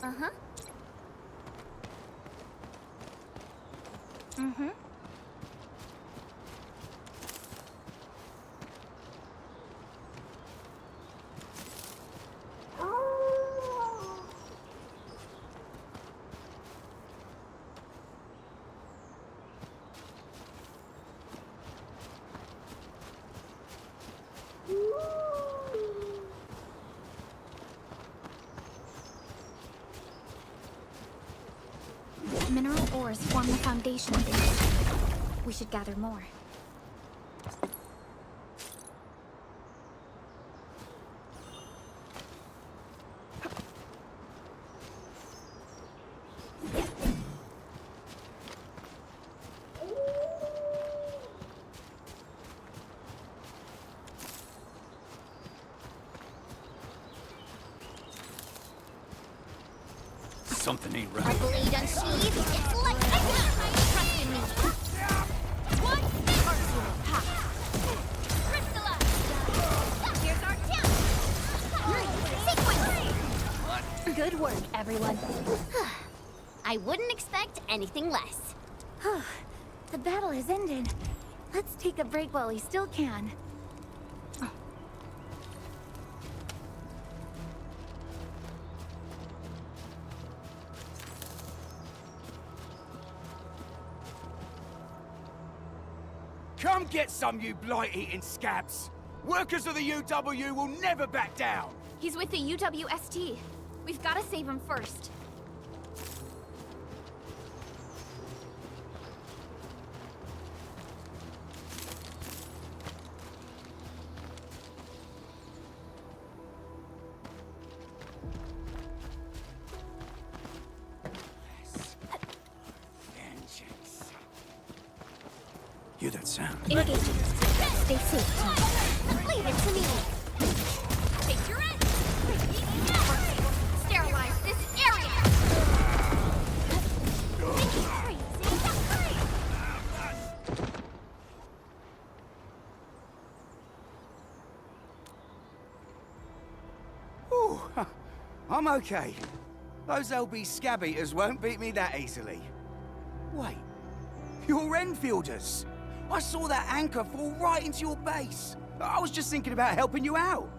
Uh-huh. Mineral ores form the foundation of industry. We should gather more. Something ain't right. Our blade unsheathed. It's like trust in me. What? Crystallize. Here's our talent. Sequence. Good work, everyone. I wouldn't expect anything less. The battle has ended. Let's take a break while we still can. Come get some, you blight-eating scabs! Workers of the UW will never back down! He's with the UWST. We've got to save him first. Vengeance. Hear that sound? Engaging. Stay safe, team. Leave it to me. Take your end. Sterilize this area. Ooh, I'm okay. Those LB scab eaters won't beat me that easily. Wait, you're Enfielders. I saw that anchor fall right into your base. I was just thinking about helping you out.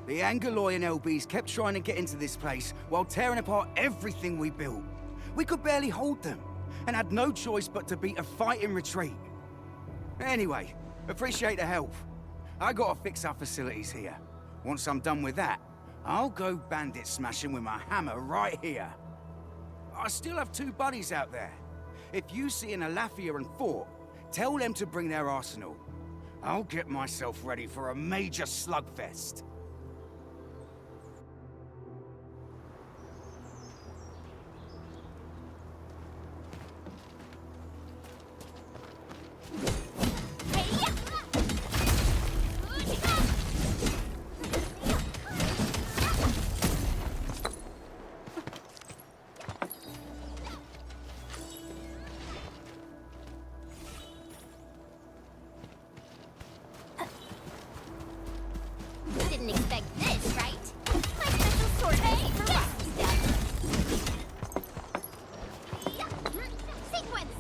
The Angoloi and LBs kept trying to get into this place while tearing apart everything we built. We could barely hold them, and had no choice but to beat a fight in retreat. Anyway, appreciate the help. I gotta fix our facilities here. Once I'm done with that, I'll go bandit smashing with my hammer right here. I still have 2 buddies out there. If you see an Alafia and Fort, tell them to bring their arsenal. I'll get myself ready for a major slugfest. Didn't expect this, right? My special sword for rocky stuff. Sequence.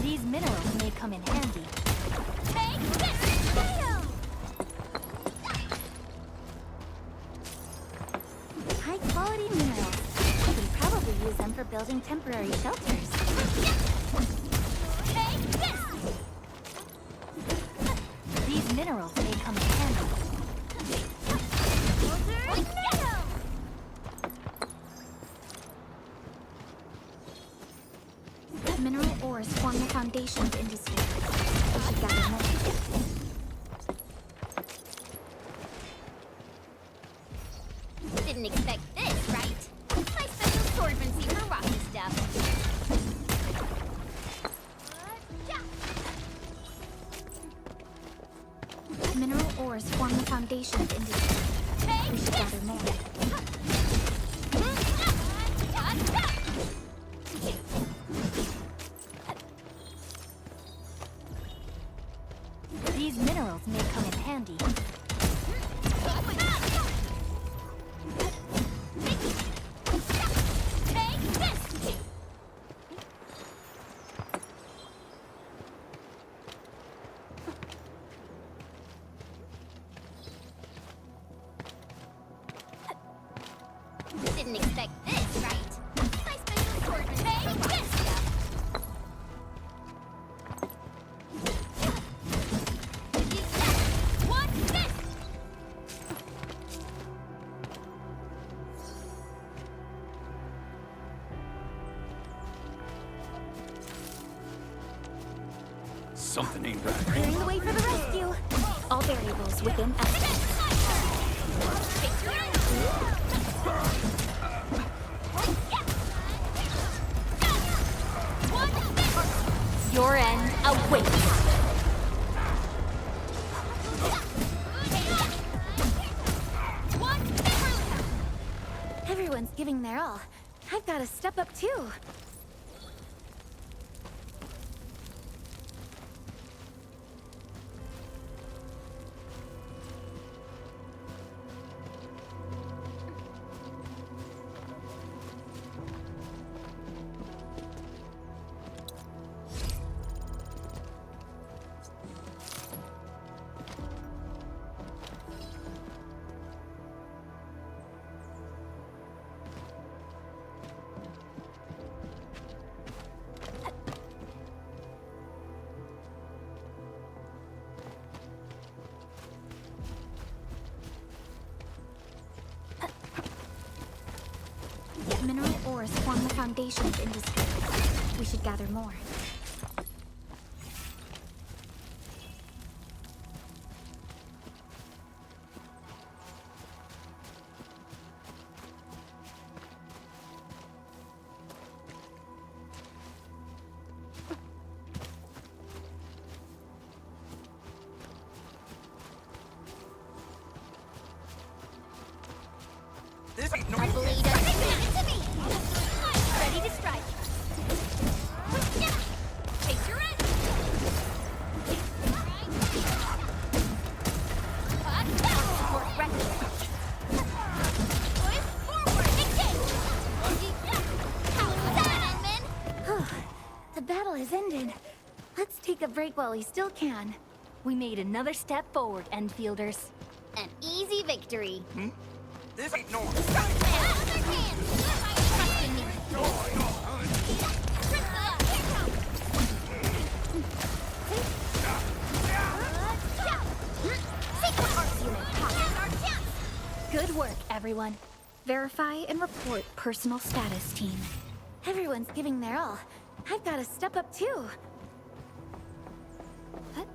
These minerals may come in handy. Take this. Bam! High-quality minerals. We can probably use them for building temporary shelters. Take this. These minerals may come in handy. Mineral ores form the foundation of industry. We should gather more. Didn't expect this, right? My special swordsmancy for rocky stuff. Mineral ores form the foundation of industry. We should gather more. These minerals may come in handy. Didn't expect this, right? My special swordsman. Take this. What's this? Something ain't right. Clearing the way for the rescue. All variables within estimate. Your end awaits. Everyone's giving their all. I've got to step up too. Mineral ores form the foundation of industry. We should gather more. This ain't no... A blade to me! Ready to strike. Take your end! Support rescue. Push forward! How's that, Edmund? The battle has ended. Let's take a break while we still can. We made another step forward, Enfielders. An easy victory. This ain't no... Good work, everyone. Verify and report personal status, team. Everyone's giving their all. I've got to step up too. What?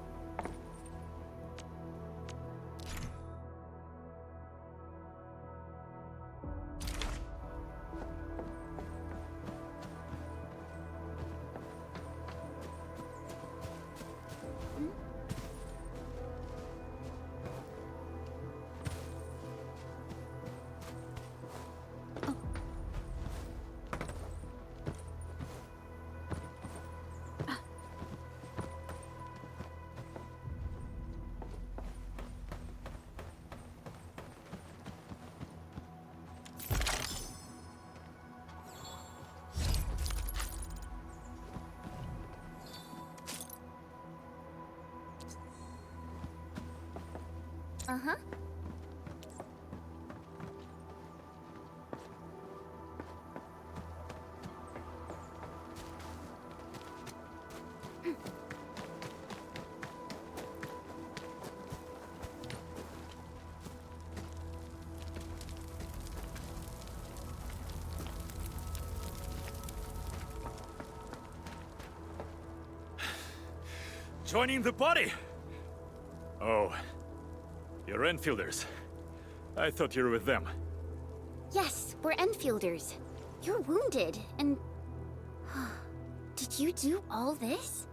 Uh-huh. Joining the party? Oh, you're Enfielders. I thought you were with them. Yes, we're Enfielders. You're wounded, and... Did you do all this?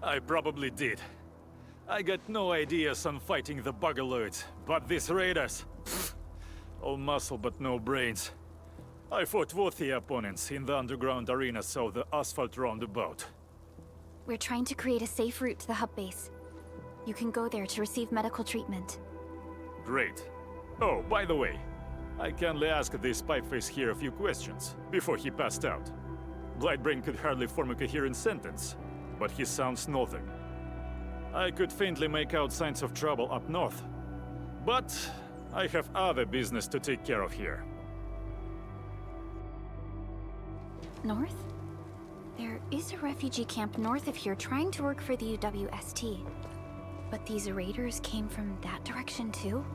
I probably did. I got no ideas on fighting the Bugaloids, but these raiders... all muscle but no brains. I fought worthy opponents in the underground arena south the asphalt roundabout. We're trying to create a safe route to the hub base. You can go there to receive medical treatment. Great. Oh, by the way, I kindly asked this pipeface here a few questions before he passed out. Blightbrain could hardly form a coherent sentence, but he sounds northern. I could faintly make out signs of trouble up north, but I have other business to take care of here. North? There is a refugee camp north of here trying to work for the UWST. But these raiders came from that direction too?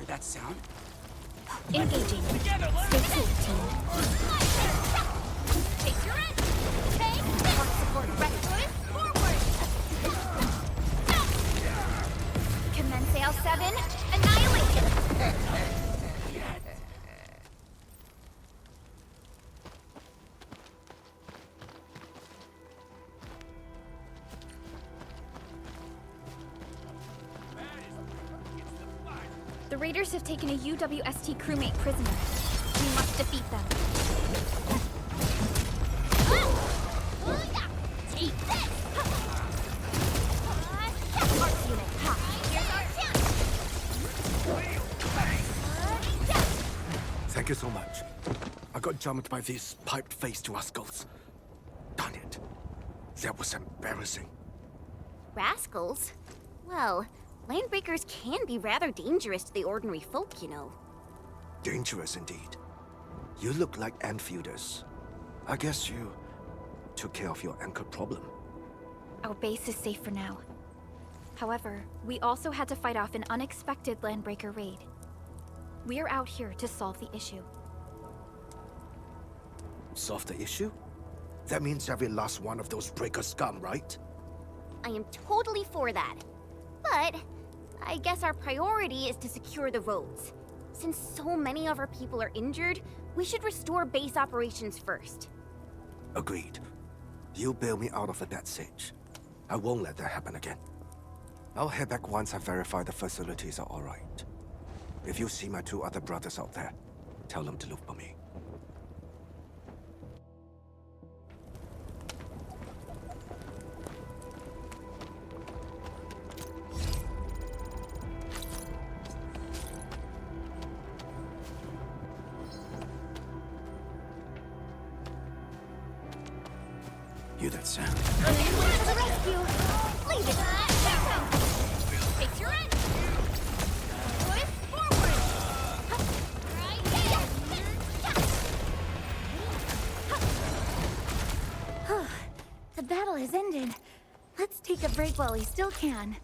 with that sound. Engaging. Stay safe, team. Take your end! Take this! Support Rectoid forward! Commence AL7, annihilation! The raiders have taken a UWST crewmate prisoner. We must defeat them. Take this! Arts unit, here's our chance! Thank you so much. I got jumped by these piped-faced rascals. Darn it. That was embarrassing. Rascals? Well, landbreakers can be rather dangerous to the ordinary folk, you know. Dangerous indeed. You look like Enfielders. I guess you took care of your anchor problem. Our base is safe for now. However, we also had to fight off an unexpected landbreaker raid. We are out here to solve the issue. Solve the issue? That means every last one of those breaker scum, right? I am totally for that. But I guess our priority is to secure the roads. Since so many of our people are injured, we should restore base operations first. Agreed. You bail me out of a bad sitch. I won't let that happen again. I'll head back once I verify the facilities are alright. If you see my 2 other brothers out there, tell them to look for me. Hear that sound? To the rescue! Leave it! Take your end! Push forward! Right here! The battle has ended. Let's take a break while we still can.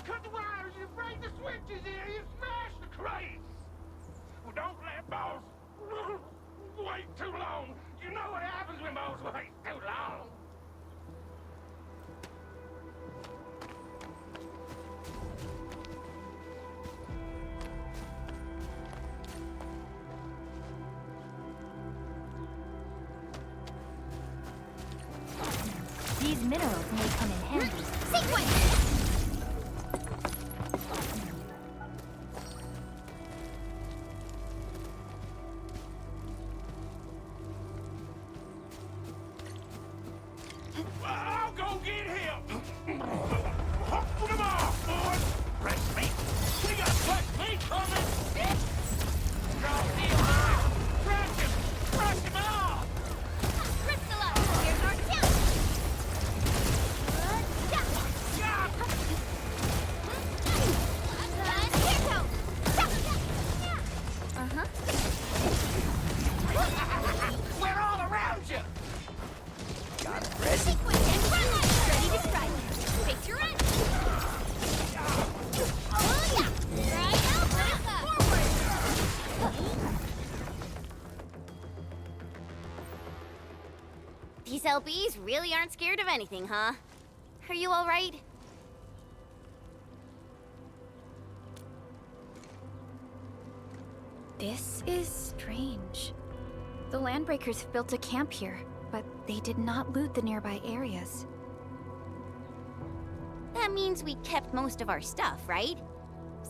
Cut the wires, you break the switches here, you smash the crates! Well, don't let boss wait too long. You know what happens when boss waits too long. These minerals may come in handy. Sequence! I'll go get him! Hold him off, boys! Fresh meat! We got fresh meat coming! Drop him high! Crush him! Crush him off! Priscilla, here's our chance! We're all around you! Got it, Red? Sequence and run! Ready to strike! Take your end! Oh yeah! Right now, forward! These LBs really aren't scared of anything, huh? Are you alright? This is strange. The Landbreakers have built a camp here, but they did not loot the nearby areas. That means we kept most of our stuff, right?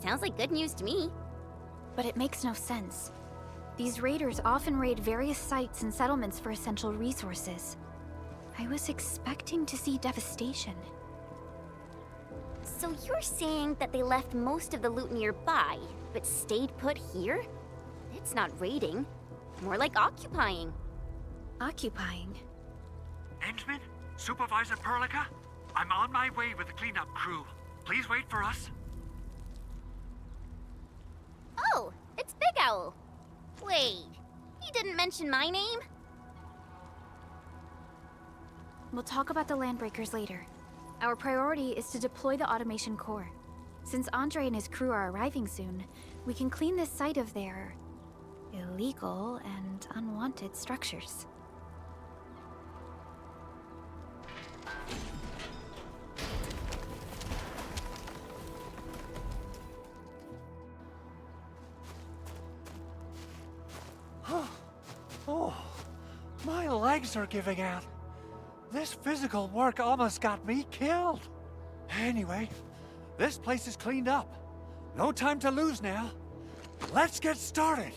Sounds like good news to me. But it makes no sense. These raiders often raid various sites and settlements for essential resources. I was expecting to see devastation. So you're saying that they left most of the loot nearby, but stayed put here? It's not raiding. More like occupying. Occupying? Endman? Supervisor Perlica? I'm on my way with the cleanup crew. Please wait for us. Oh, it's Big Owl. Wait, he didn't mention my name? We'll talk about the Landbreakers later. Our priority is to deploy the automation core. Since Andre and his crew are arriving soon, we can clean this site of their illegal and unwanted structures. Oh, my legs are giving out. This physical work almost got me killed. Anyway, this place is cleaned up. No time to lose now. Let's get started.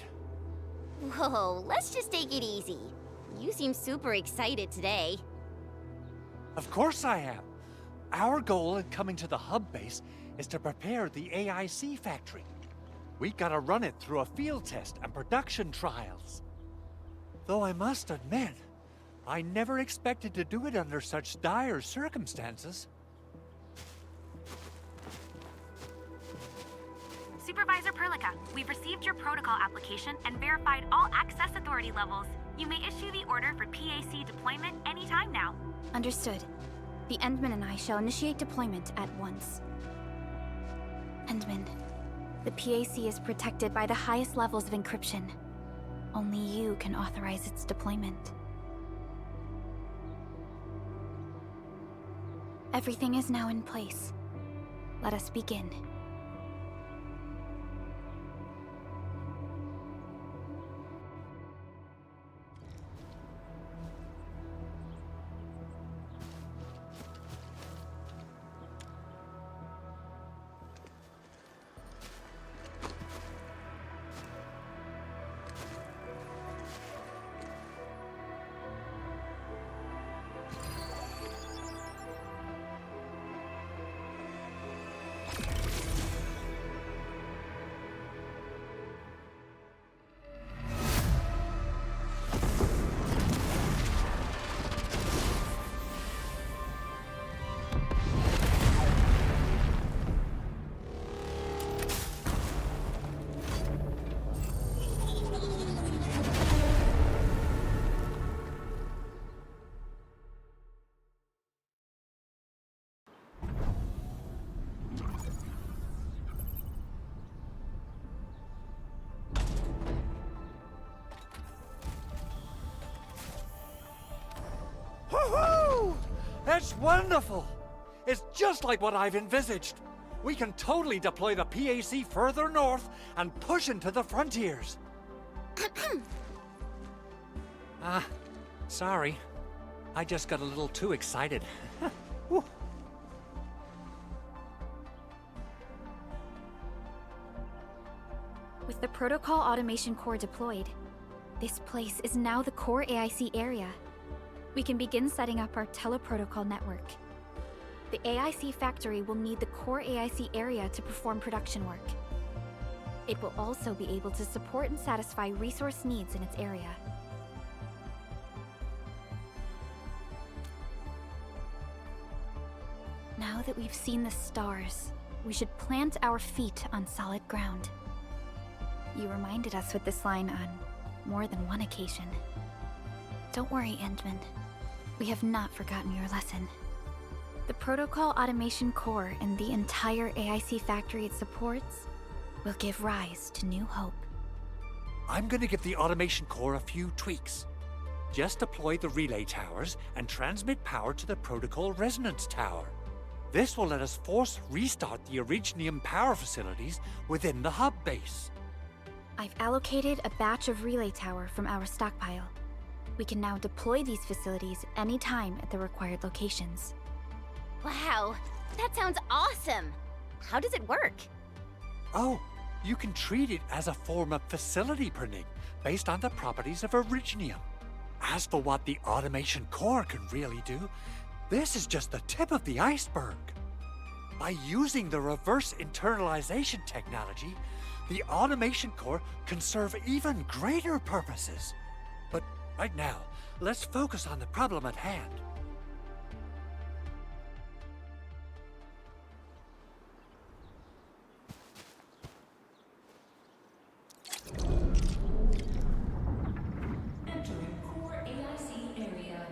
Whoa, let's just take it easy. You seem super excited today. Of course I am. Our goal in coming to the hub base is to prepare the AIC factory. We gotta run it through a field test and production trials. Though I must admit, I never expected to do it under such dire circumstances. Supervisor Perlica, we've received your protocol application and verified all access authority levels. You may issue the order for PAC deployment anytime now. Understood. The Endman and I shall initiate deployment at once. Endman, the PAC is protected by the highest levels of encryption. Only you can authorize its deployment. Everything is now in place. Let us begin. Woohoo! That's wonderful! It's just like what I've envisaged. We can totally deploy the PAC further north and push into the frontiers. Sorry. I just got a little too excited. Whew. With the protocol automation core deployed, this place is now the core AIC area. We can begin setting up our teleprotocol network. The AIC factory will need the core AIC area to perform production work. It will also be able to support and satisfy resource needs in its area. Now that we've seen the stars, we should plant our feet on solid ground. You reminded us with this line on more than one occasion. Don't worry, Endman. We have not forgotten your lesson. The protocol automation core and the entire AIC factory it supports will give rise to new hope. I'm gonna give the automation core a few tweaks. Just deploy the relay towers and transmit power to the protocol resonance tower. This will let us force restart the Originium power facilities within the hub base. I've allocated a batch of relay tower from our stockpile. We can now deploy these facilities anytime at the required locations. Wow, that sounds awesome! How does it work? Oh, you can treat it as a form of facility printing based on the properties of Originium. As for what the automation core can really do, this is just the tip of the iceberg. By using the reverse internalization technology, the automation core can serve even greater purposes. But right now, let's focus on the problem at hand. Entering core AIC area.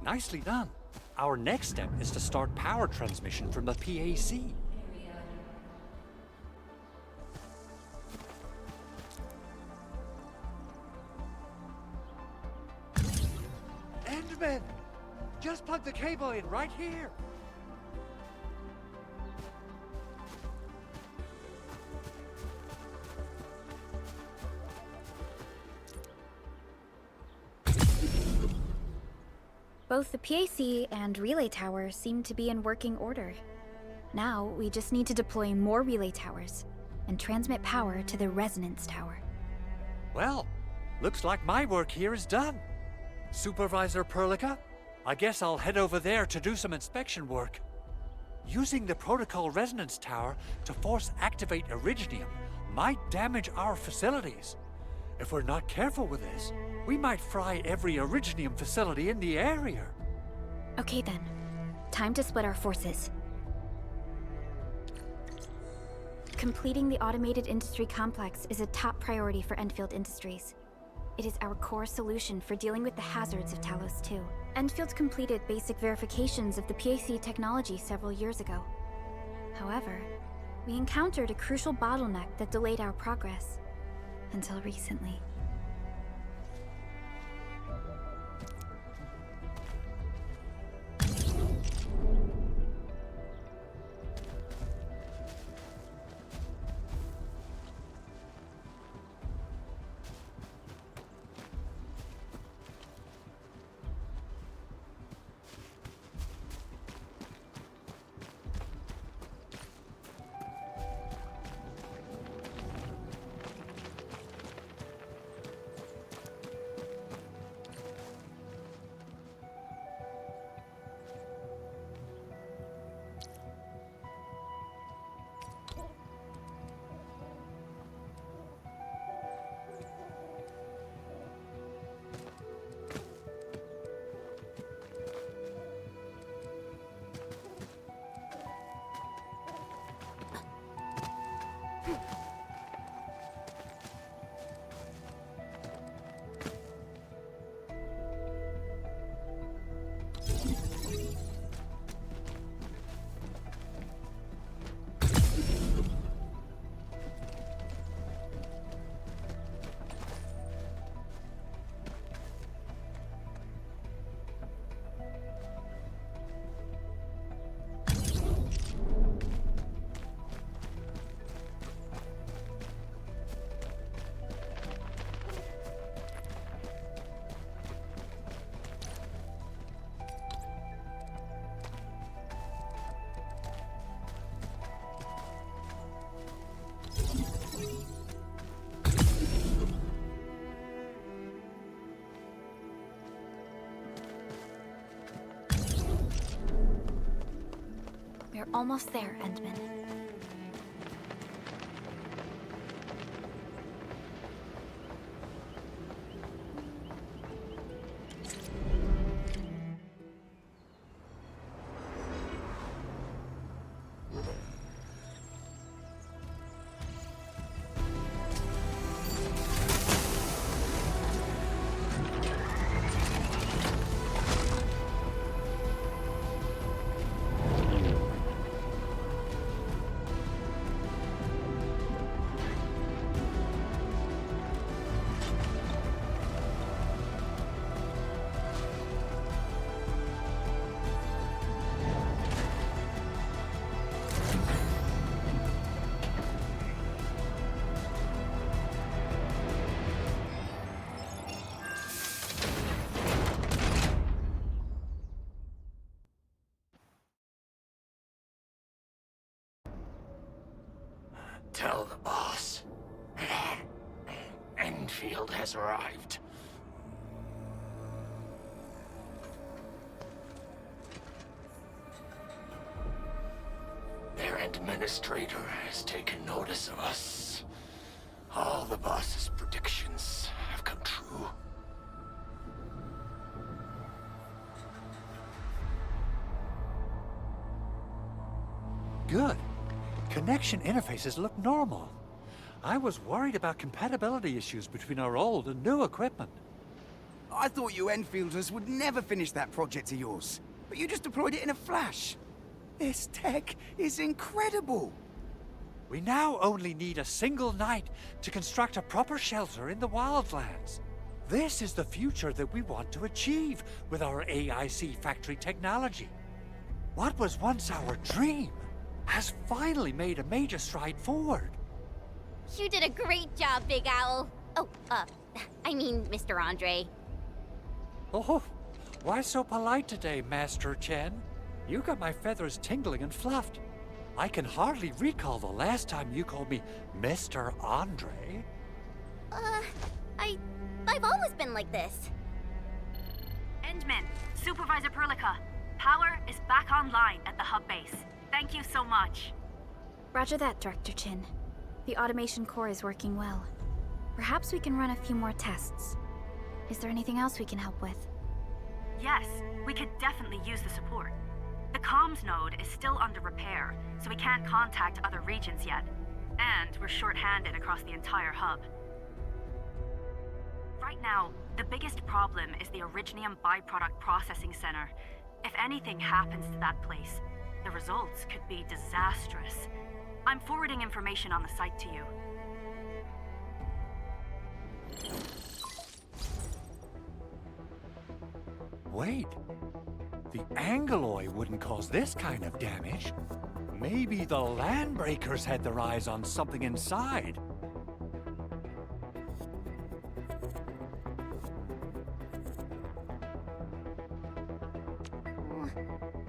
Nicely done. Our next step is to start power transmission from the PAC. Endman! Just plug the cable in right here. Both the PAC and relay tower seem to be in working order. Now, we just need to deploy more relay towers and transmit power to the resonance tower. Well, looks like my work here is done. Supervisor Perlica, I guess I'll head over there to do some inspection work. Using the protocol resonance tower to force activate Originium might damage our facilities. If we're not careful with this, we might fry every Originium facility in the area. Okay then, time to split our forces. Completing the automated industry complex is a top priority for Enfield Industries. It is our core solution for dealing with the hazards of Talos 2. Enfield completed basic verifications of the PAC technology several years ago. However, we encountered a crucial bottleneck that delayed our progress. Until recently. We're almost there, Endman. Tell the boss. Enfield has arrived. Their administrator has taken notice of us. All the boss's predictions have come true. Good. Connection interfaces look normal. I was worried about compatibility issues between our old and new equipment. I thought you Enfielders would never finish that project of yours, but you just deployed it in a flash. This tech is incredible. We now only need a single night to construct a proper shelter in the wildlands. This is the future that we want to achieve with our AIC factory technology. What was once our dream has finally made a major stride forward. You did a great job, Big Owl. Oh, I mean, Mr. Andre. Oh, why so polite today, Master Chen? You got my feathers tingling and fluffed. I can hardly recall the last time you called me Mr. Andre. I've always been like this. Endman, Supervisor Perlica, power is back online at the hub base. Thank you so much. Roger that, Director Chin. The automation core is working well. Perhaps we can run a few more tests. Is there anything else we can help with? Yes, we could definitely use the support. The comms node is still under repair, so we can't contact other regions yet. And we're short-handed across the entire hub. Right now, the biggest problem is the Originium byproduct processing center. If anything happens to that place, the results could be disastrous. I'm forwarding information on the site to you. Wait, the Angeloy wouldn't cause this kind of damage. Maybe the Landbreakers had their eyes on something inside.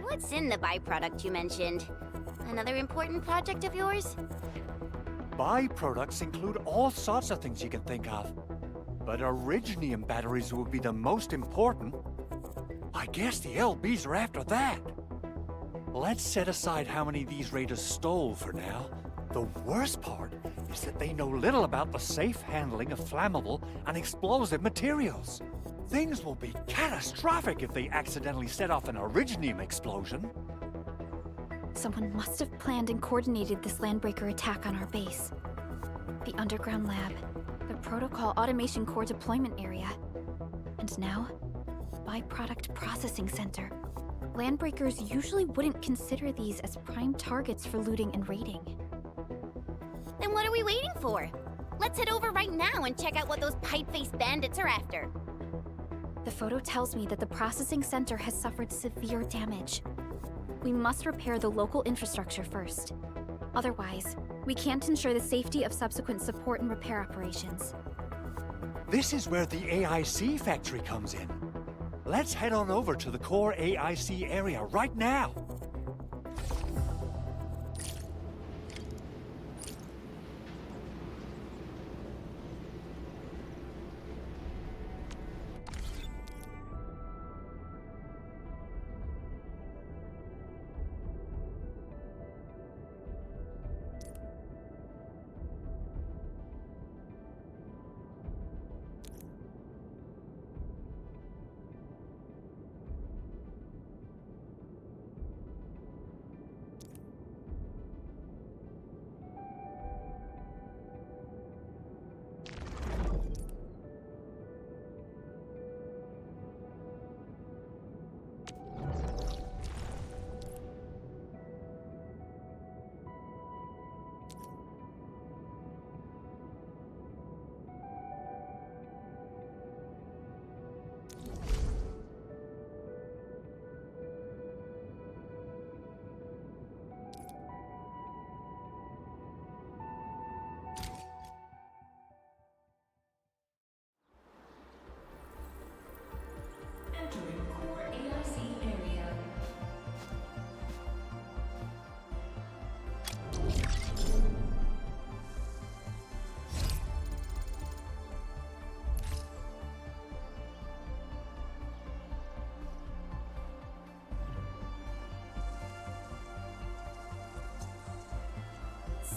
What's in the byproduct you mentioned? Another important project of yours? Byproducts include all sorts of things you can think of. But Originium batteries will be the most important. I guess the LBs are after that. Let's set aside how many these raiders stole for now. The worst part is that they know little about the safe handling of flammable and explosive materials. Things will be catastrophic if they accidentally set off an Originium explosion. Someone must have planned and coordinated this Landbreaker attack on our base. The underground lab, the protocol automation core deployment area, and now, byproduct processing center. Landbreakers usually wouldn't consider these as prime targets for looting and raiding. Then what are we waiting for? Let's head over right now and check out what those pipe-faced bandits are after. The photo tells me that the processing center has suffered severe damage. We must repair the local infrastructure first. Otherwise, we can't ensure the safety of subsequent support and repair operations. This is where the AIC factory comes in. Let's head on over to the core AIC area right now.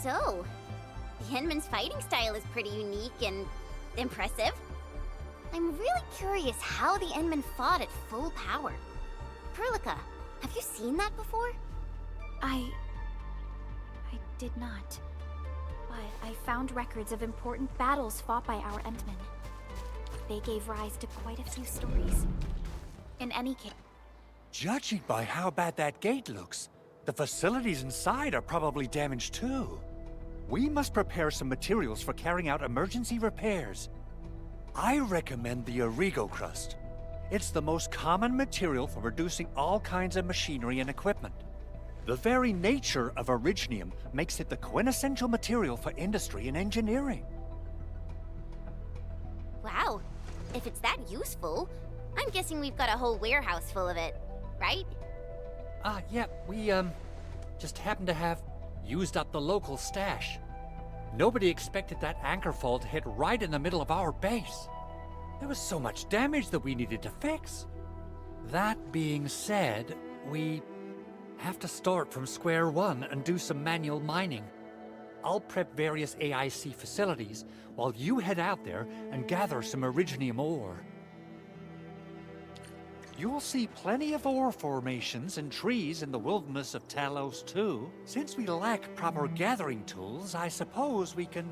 So, the Enman's fighting style is pretty unique and impressive. I'm really curious how the Enman fought at full power. Perlica, have you seen that before? I did not. But I found records of important battles fought by our Endmen. They gave rise to quite a few stories. In any case... Judging by how bad that gate looks, the facilities inside are probably damaged too. We must prepare some materials for carrying out emergency repairs. I recommend the Origo crust. It's the most common material for producing all kinds of machinery and equipment. The very nature of originium makes it the quintessential material for industry and engineering. Wow, if it's that useful, I'm guessing we've got a whole warehouse full of it, right? Yeah, we, just happen to have used up the local stash. Nobody expected that anchor fall to hit right in the middle of our base. There was so much damage that we needed to fix. That being said, we have to start from square one and do some manual mining. I'll prep various AIC facilities while you head out there and gather some originium ore. You'll see plenty of ore formations and trees in the wilderness of Talos too. Since we lack proper gathering tools, I suppose we can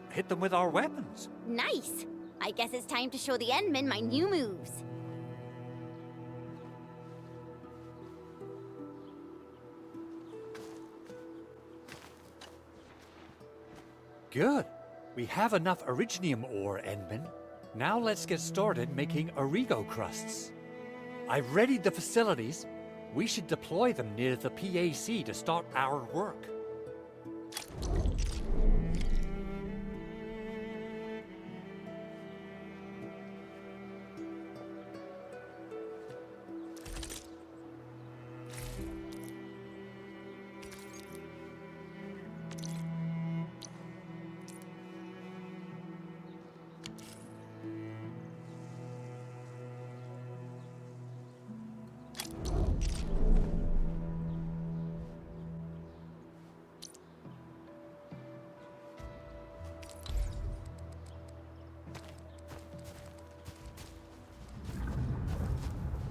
hit them with our weapons. Nice! I guess it's time to show the Endmen my new moves. Good. We have enough originium ore, Endman. Now let's get started making Origo crusts. I've readied the facilities. We should deploy them near the PAC to start our work.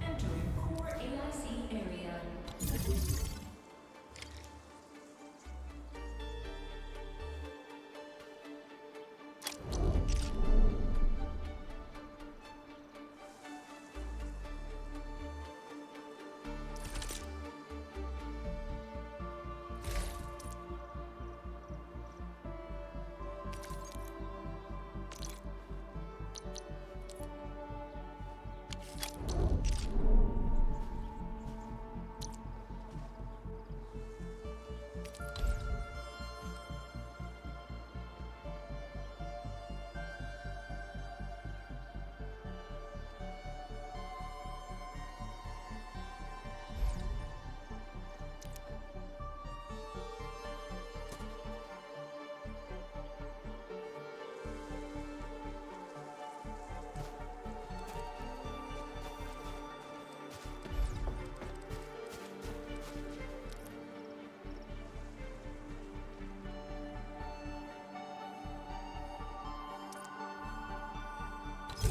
Entering core AIC area.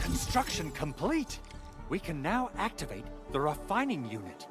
Construction complete! We can now activate the refining unit.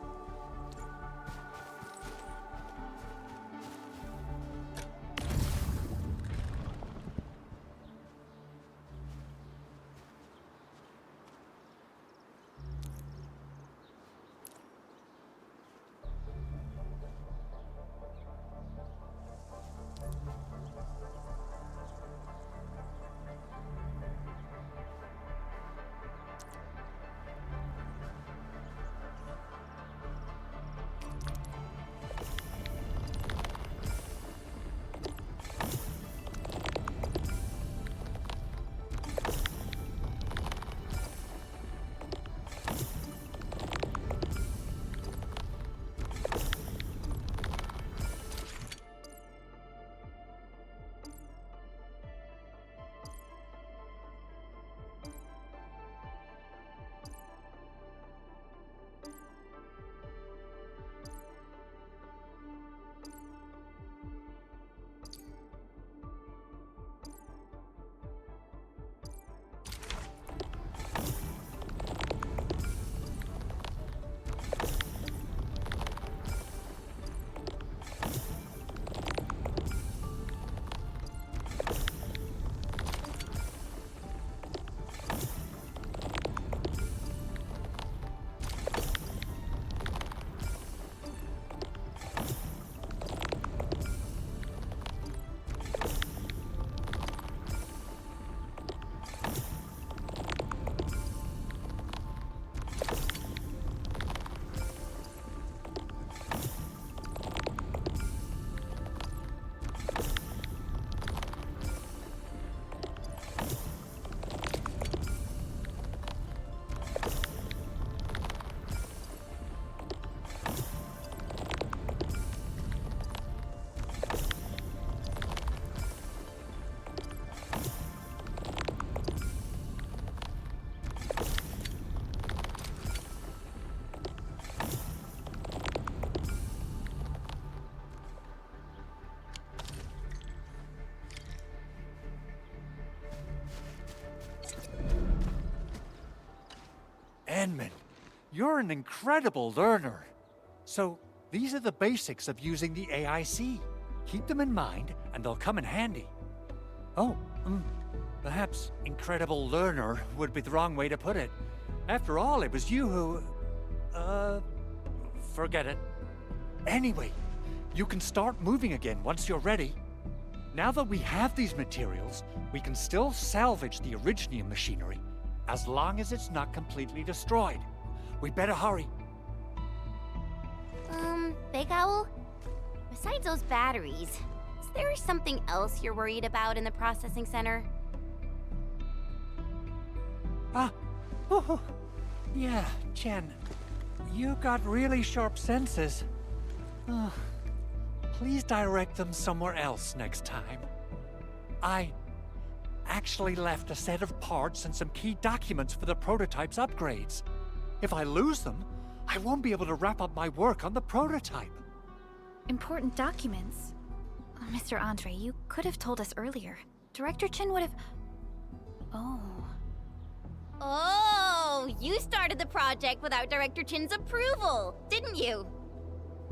Enman, you're an incredible learner. So, these are the basics of using the AIC. Keep them in mind, and they'll come in handy. Oh, perhaps incredible learner would be the wrong way to put it. After all, it was you who... forget it. Anyway, you can start moving again once you're ready. Now that we have these materials, we can still salvage the Originium machinery, as long as it's not completely destroyed. We better hurry. Big Owl? Besides those batteries, is there something else you're worried about in the processing center? Yeah, Chen. You got really sharp senses. Please direct them somewhere else next time. I actually left a set of parts and some key documents for the prototype's upgrades. If I lose them, I won't be able to wrap up my work on the prototype. Important documents? Mr. Andre, you could have told us earlier. Director Chen would have... Oh, you started the project without Director Chin's approval, didn't you?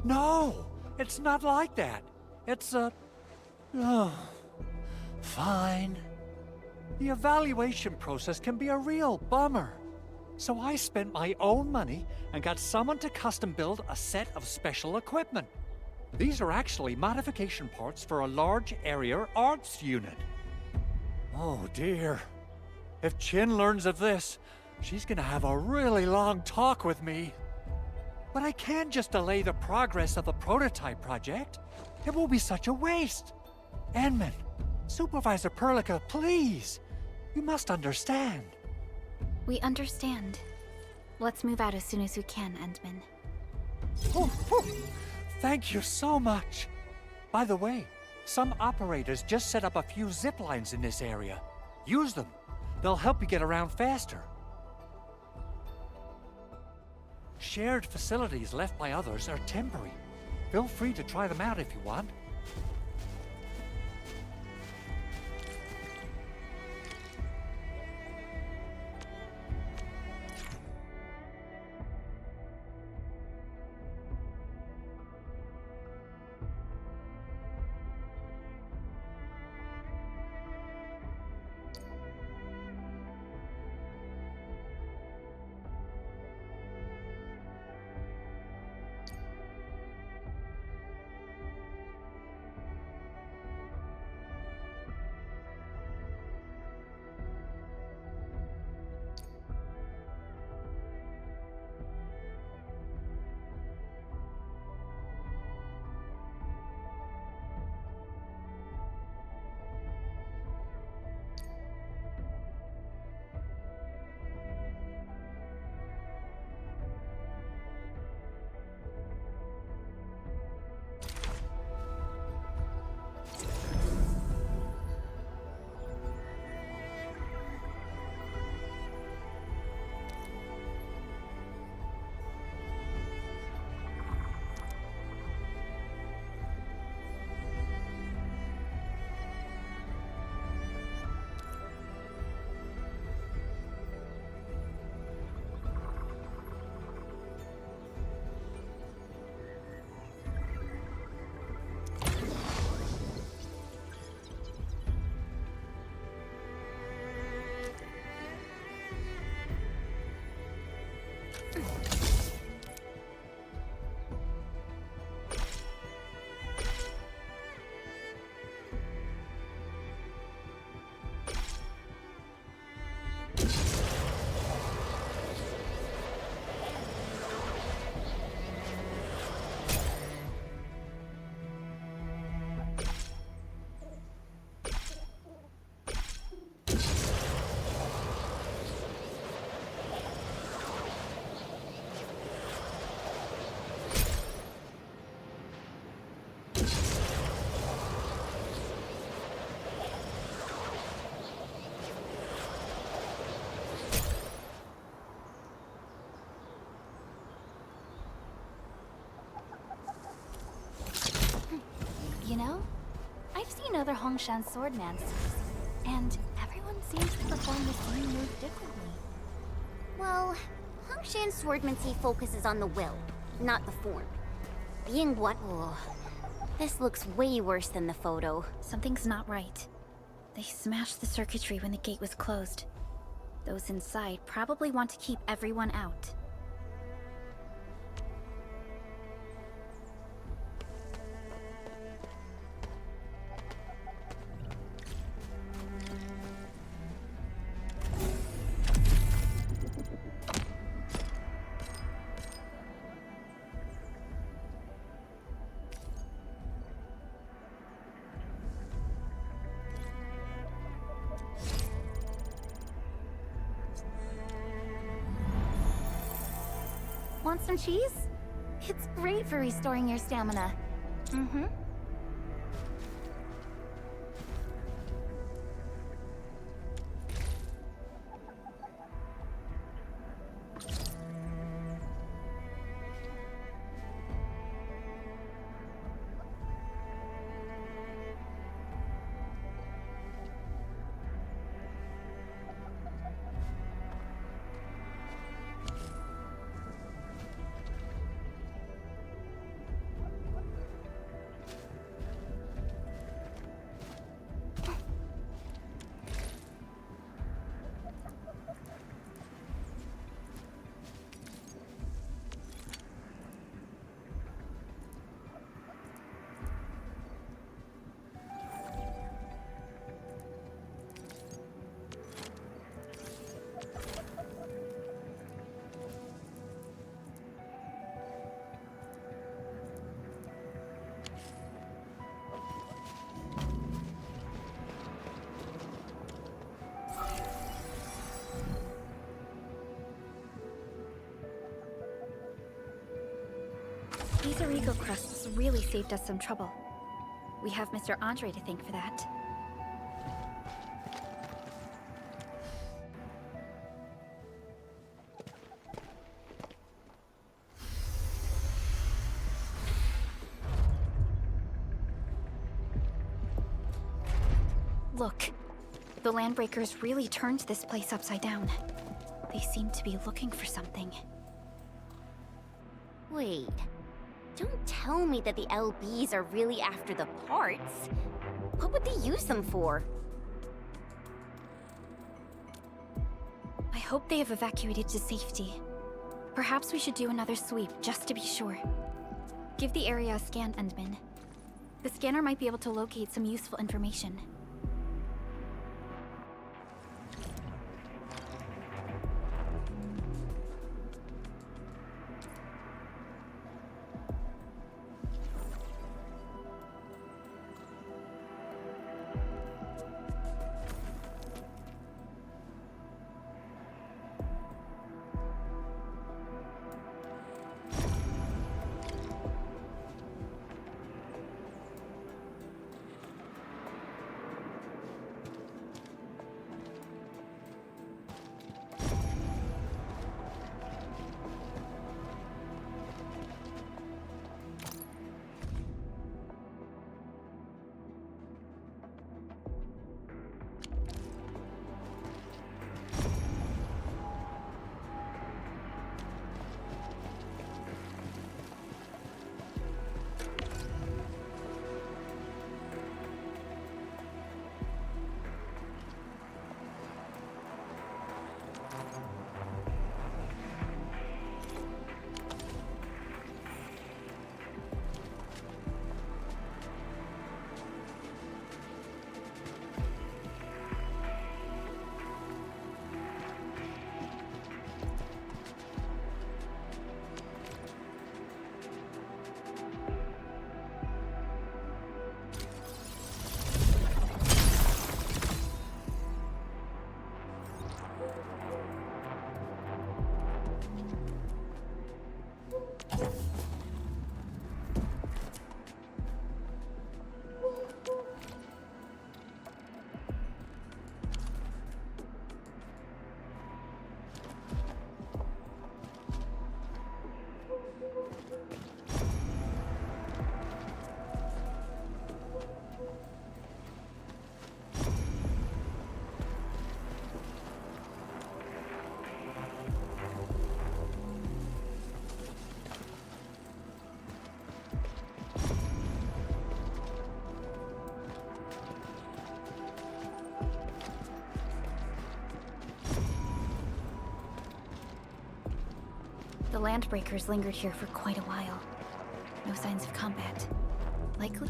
No, it's not like that. It's fine. The evaluation process can be a real bummer. So I spent my own money and got someone to custom build a set of special equipment. These are actually modification parts for a large area arts unit. Oh dear. If Chin learns of this, she's gonna have a really long talk with me. But I can't just delay the progress of the prototype project. It will be such a waste. Enman, Supervisor Perlica, please. You must understand. We understand. Let's move out as soon as we can, Endman. Thank you so much. By the way, some operators just set up a few zip lines in this area. Use them. They'll help you get around faster. Shared facilities left by others are temporary. Feel free to try them out if you want. You know, I've seen other Hongshan swordman suits, and everyone seems to perform the same move differently. Well, Hongshan's swordsmancy focuses on the will, not the form. Being what? Oh, this looks way worse than the photo. Something's not right. They smashed the circuitry when the gate was closed. Those inside probably want to keep everyone out. Want some cheese? It's great for restoring your stamina. Mm-hmm. These Arigo crusts really saved us some trouble. We have Mr. Andre to thank for that. Look, the Landbreakers really turned this place upside down. They seem to be looking for something. Wait. Don't tell me that the LBs are really after the parts. What would they use them for? I hope they have evacuated to safety. Perhaps we should do another sweep, just to be sure. Give the area a scan, Endman. The scanner might be able to locate some useful information. The landbreakers lingered here for quite a while. No signs of combat. Likely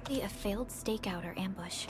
a failed stakeout or ambush.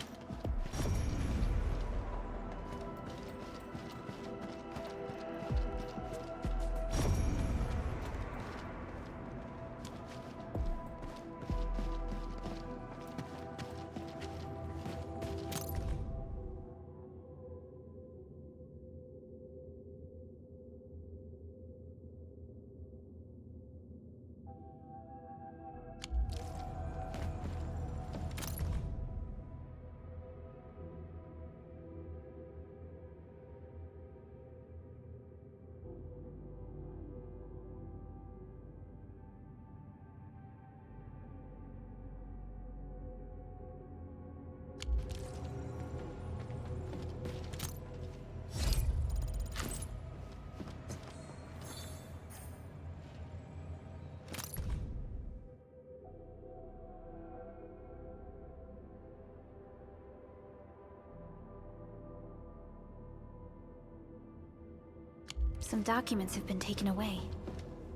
Some documents have been taken away.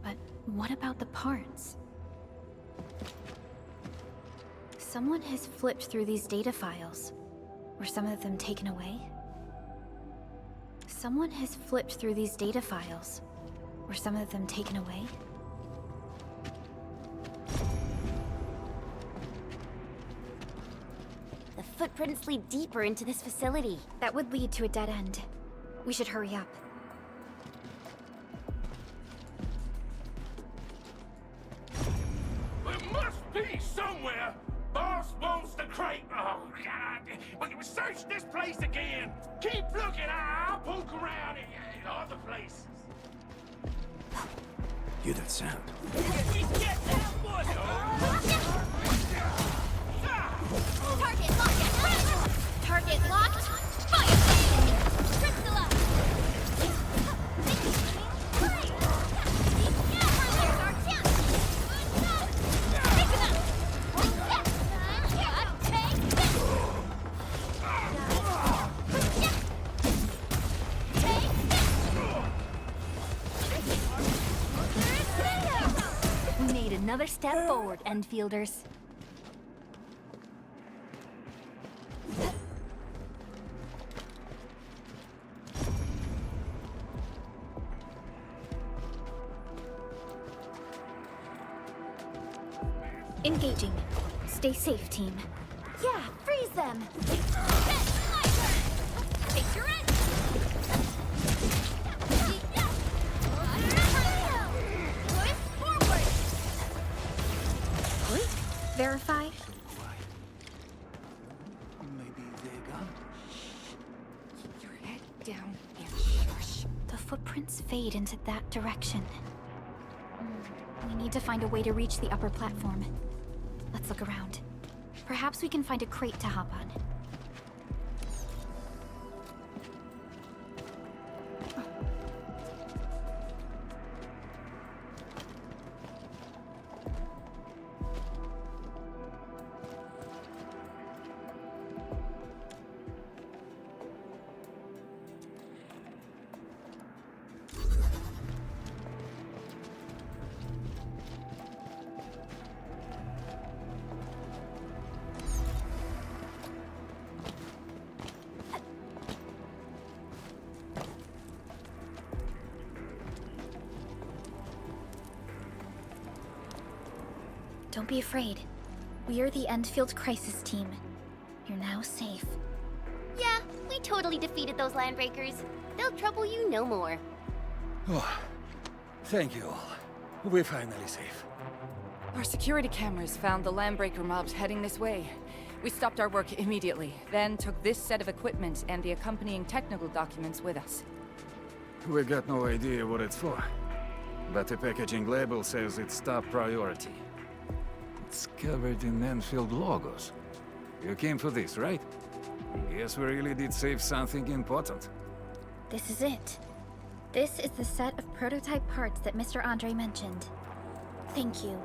But what about the parts? Someone has flipped through these data files. Were some of them taken away? Someone has flipped through these data files. Were some of them taken away? The footprints lead deeper into this facility. That would lead to a dead end. We should hurry up. There must be somewhere! Boss wants the crate! Oh, God! But search this place again! Keep looking! I'll poke around in other places. Hear that sound? Get that one! Target locked! Target locked! Fire! Crystalla! We made another step forward, Enfielders. Engaging. Stay safe, team. Yeah, freeze them! Take your end! Verify. Maybe they're gone. Keep your head down and shush. The footprints fade into that direction. We need to find a way to reach the upper platform. Let's look around. Perhaps we can find a crate to hop on. Don't be afraid. We are the Enfield Crisis Team. You're now safe. Yeah, we totally defeated those landbreakers. They'll trouble you no more. Oh, thank you all. We're finally safe. Our security cameras found the landbreaker mobs heading this way. We stopped our work immediately, then took this set of equipment and the accompanying technical documents with us. We got no idea what it's for, but the packaging label says it's top priority. It's covered in Enfield logos. You came for this, right? Yes, we really did save something important. This is it. This is the set of prototype parts that Mr. Andre mentioned. Thank you.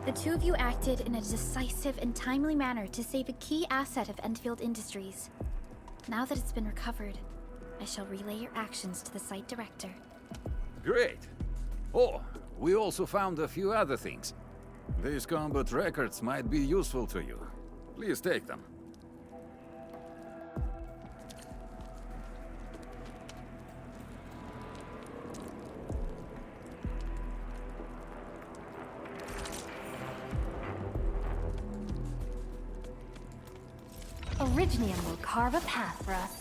The two of you acted in a decisive and timely manner to save a key asset of Enfield Industries. Now that it's been recovered, I shall relay your actions to the site director. Great. Oh, we also found a few other things. These combat records might be useful to you. Please take them. Originium will carve a path for us.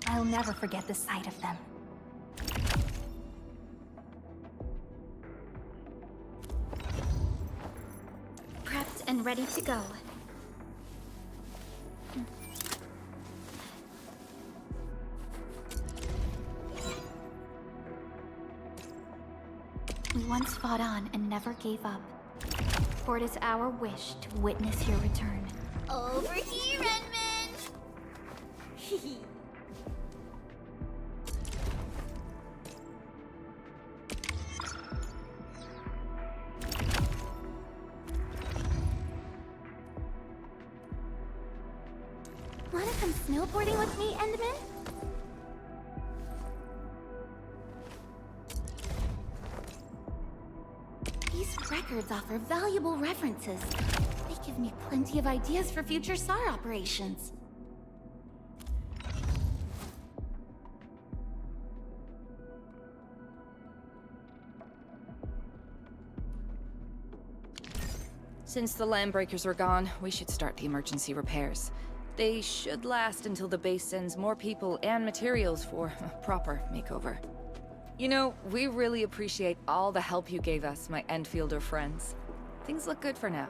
I'll never forget the sight of them. Prepped and ready to go. We once fought on and never gave up. For it is our wish to witness your return. Over here, Edmund! Wanna come snowboarding with me, Enderman? These records offer valuable references. They give me plenty of ideas for future SAR operations. Since the Landbreakers are gone, we should start the emergency repairs. They should last until the base sends more people and materials for a proper makeover. You know, we really appreciate all the help you gave us, my Enfielder friends. Things look good for now.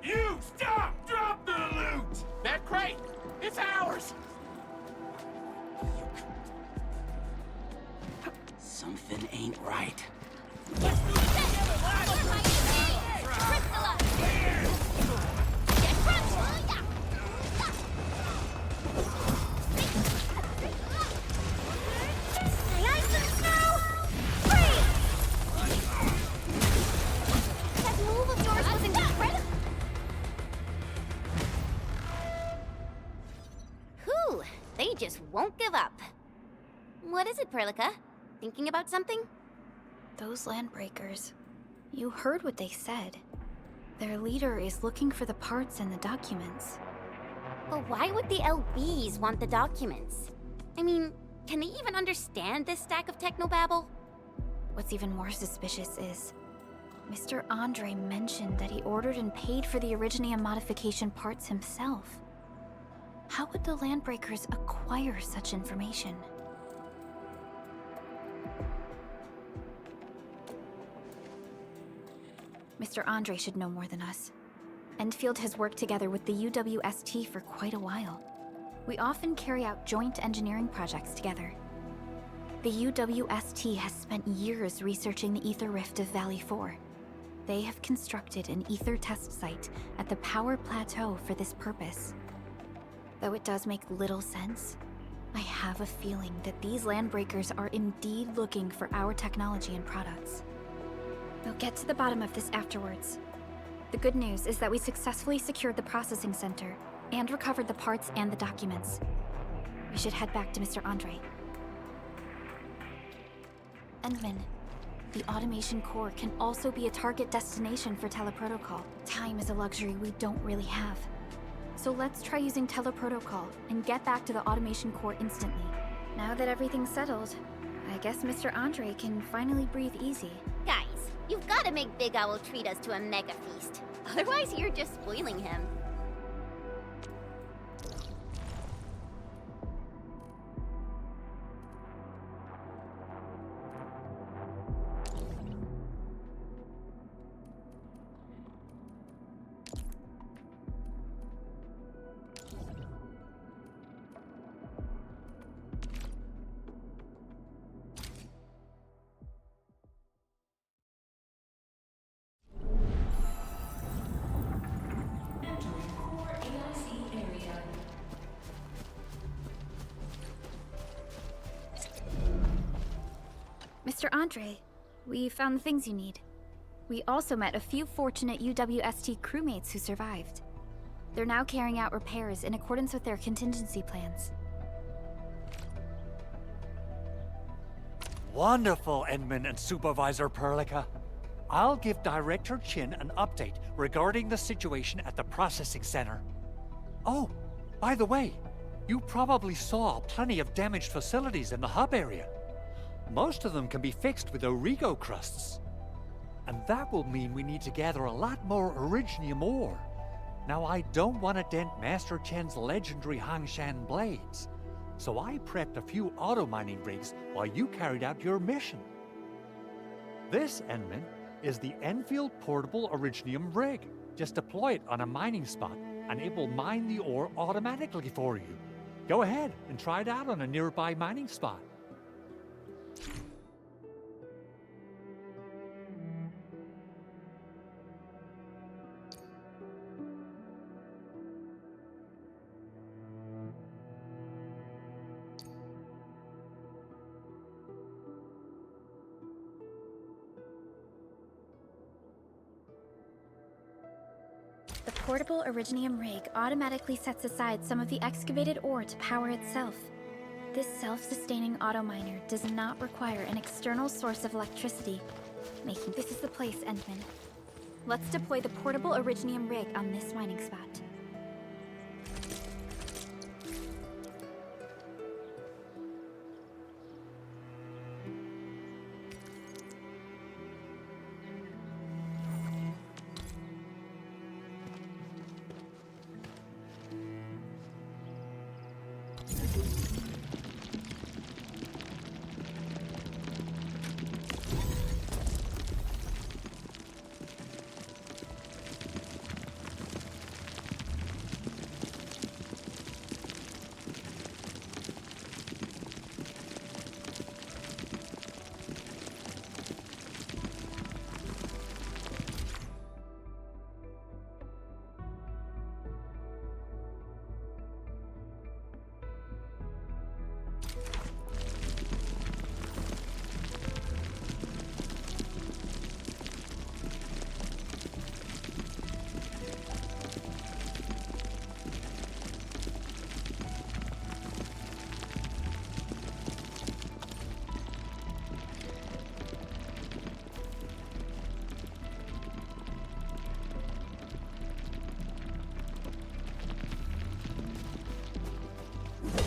You stop! Drop the loot! That crate! It's ours! Something ain't right. They just won't give up. What is it, Perlica? Thinking about something? Those Landbreakers. You heard what they said. Their leader is looking for the parts and the documents. But why would the LBs want the documents? I mean, can they even understand this stack of technobabble? What's even more suspicious is... Mr. Andre mentioned that he ordered and paid for the Originium modification parts himself. How would the Landbreakers acquire such information? Mr. Andre should know more than us. Enfield has worked together with the UWST for quite a while. We often carry out joint engineering projects together. The UWST has spent years researching the ether rift of Valley 4. They have constructed an ether test site at the Power Plateau for this purpose. Though it does make little sense, I have a feeling that these Landbreakers are indeed looking for our technology and products. We'll get to the bottom of this afterwards. The good news is that we successfully secured the processing center and recovered the parts and the documents. We should head back to Mr. Andre. Endman, the automation core can also be a target destination for teleprotocol. Time is a luxury we don't really have. So let's try using teleprotocol and get back to the automation core instantly. Now that everything's settled, I guess Mr. Andre can finally breathe easy. Guys, you've got to gotta make Big Owl treat us to a mega feast. Otherwise, you're just spoiling him. Mr. Andre, we found the things you need. We also met a few fortunate UWST crewmates who survived. They're now carrying out repairs in accordance with their contingency plans. Wonderful, Edmund and Supervisor Perlica. I'll give Director Chin an update regarding the situation at the processing center. Oh, by the way, you probably saw plenty of damaged facilities in the hub area. Most of them can be fixed with Origo crusts. And that will mean we need to gather a lot more Originium ore. Now, I don't want to dent Master Chen's legendary Hangshan blades, so I prepped a few auto-mining rigs while you carried out your mission. This, Enman, is the Enfield Portable Originium rig. Just deploy it on a mining spot, and it will mine the ore automatically for you. Go ahead and try it out on a nearby mining spot. The portable Originium rig automatically sets aside some of the excavated ore to power itself. This self-sustaining auto-miner does not require an external source of electricity, making this is the place, Endman. Let's deploy the portable Originium rig on this mining spot.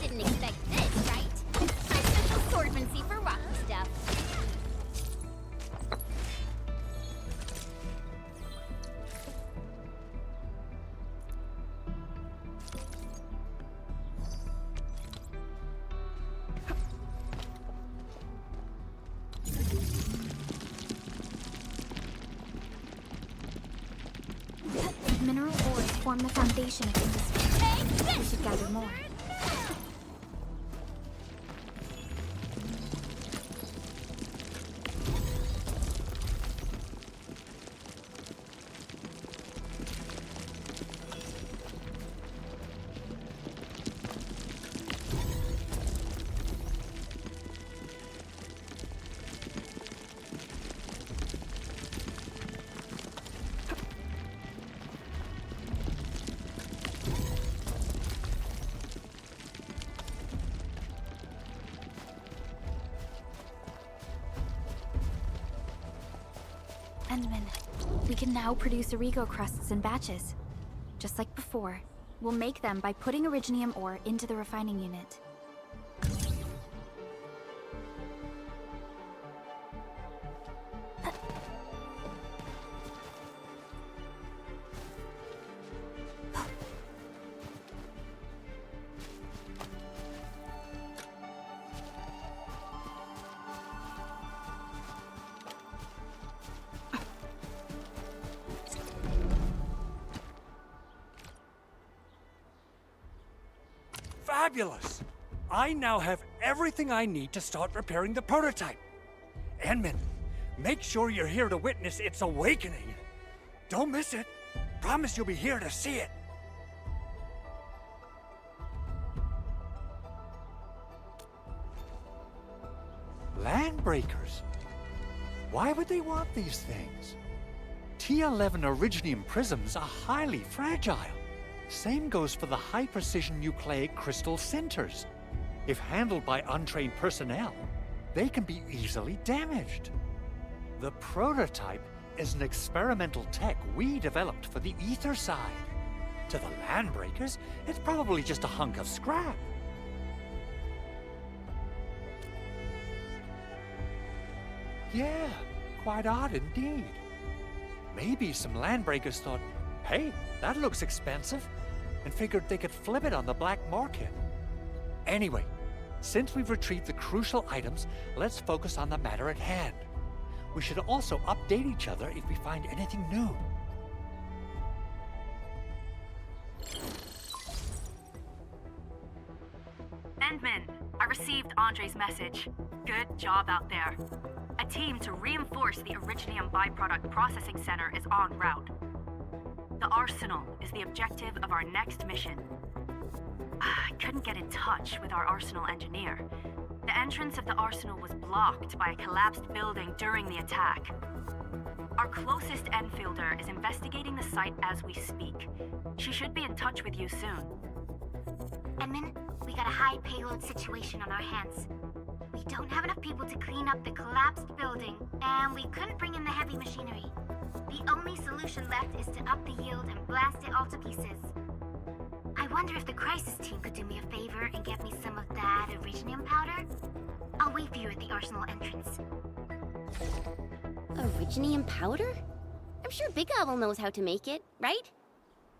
Didn't expect this, right? My special swordsmancy for rocky stuff. Mineral ores form the foundation of industry. We should gather more. Endman, we can now produce Origo crusts in batches. Just like before, we'll make them by putting Originium ore into the refining unit. fabulous! I now have everything I need to start repairing the prototype. Enman, make sure you're here to witness its awakening. Don't miss it. Promise you'll be here to see it. Landbreakers? Why would they want these things? T11 Originium prisms are highly fragile. Same goes for the high-precision nucleic crystal centers. If handled by untrained personnel, they can be easily damaged. The prototype is an experimental tech we developed for the ether side. To the Landbreakers, it's probably just a hunk of scrap. Yeah, quite odd indeed. Maybe some Landbreakers thought, hey, that looks expensive, and figured they could flip it on the black market. Anyway, since we've retrieved the crucial items, let's focus on the matter at hand. We should also update each other if we find anything new. Endman, I received Andre's message. Good job out there. A team to reinforce the Originium byproduct processing center is en route. The arsenal is the objective of our next mission. I couldn't get in touch with our arsenal engineer. The entrance of the arsenal was blocked by a collapsed building during the attack. Our closest Enfielder is investigating the site as we speak. She should be in touch with you soon. Edmund, we got a high payload situation on our hands. We don't have enough people to clean up the collapsed building, and we couldn't bring in the heavy machinery. The only solution left is to up the yield and blast it all to pieces. I wonder if the crisis team could do me a favor and get me some of that Originium powder? I'll wait for you at the arsenal entrance. Originium powder? I'm sure Big Owl knows how to make it, right?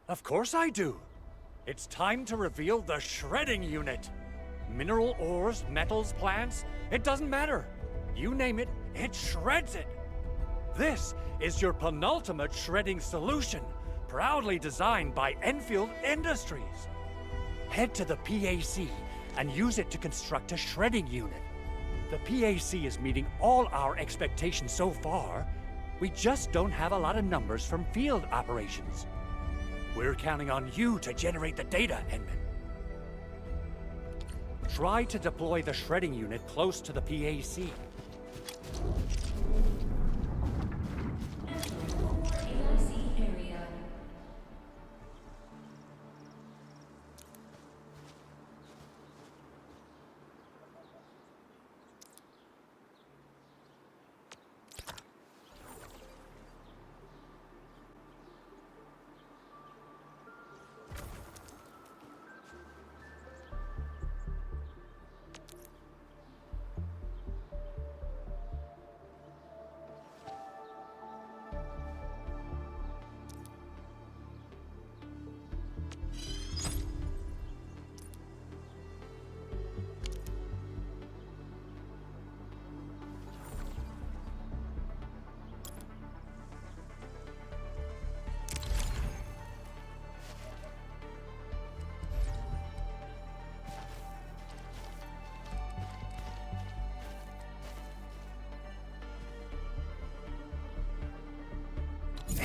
Of course I do. It's time to reveal the shredding unit. Mineral ores, metals, plants, it doesn't matter. You name it, it shreds it. This is your penultimate shredding solution, proudly designed by Enfield Industries. Head to the PAC and use it to construct a shredding unit. The PAC is meeting all our expectations so far. We just don't have a lot of numbers from field operations. We're counting on you to generate the data, Enman. Try to deploy the shredding unit close to the PAC.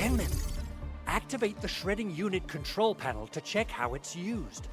Enman, activate the shredding unit control panel to check how it's used.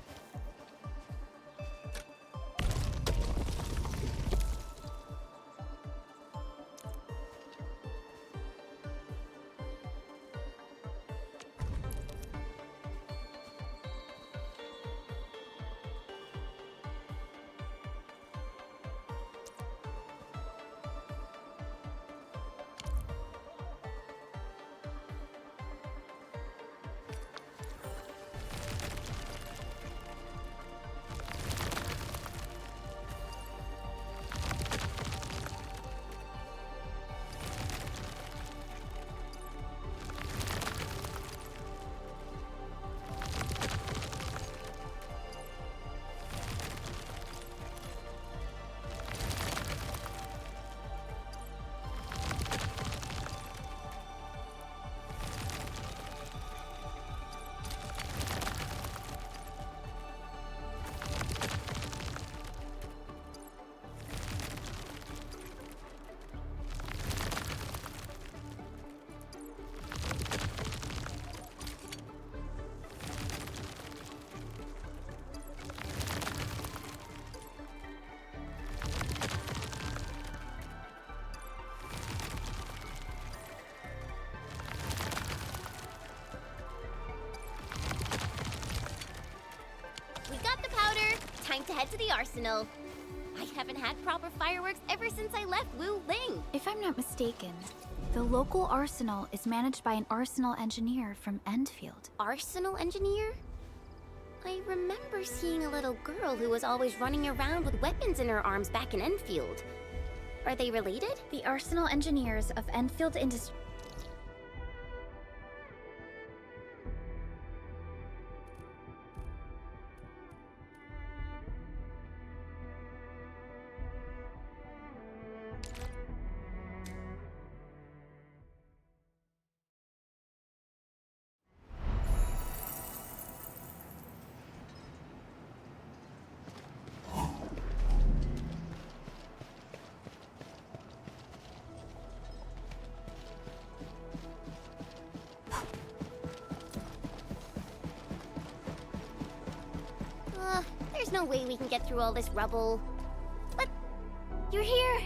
head to the arsenal. I haven't had proper fireworks ever since I left Wu Ling. If I'm not mistaken, the local arsenal is managed by an arsenal engineer from Endfield. Arsenal engineer? I remember seeing a little girl who was always running around with weapons in her arms back in Enfield. Are they related? The arsenal engineers of Enfield Industries. There's no way we can get through all this rubble. But you're here!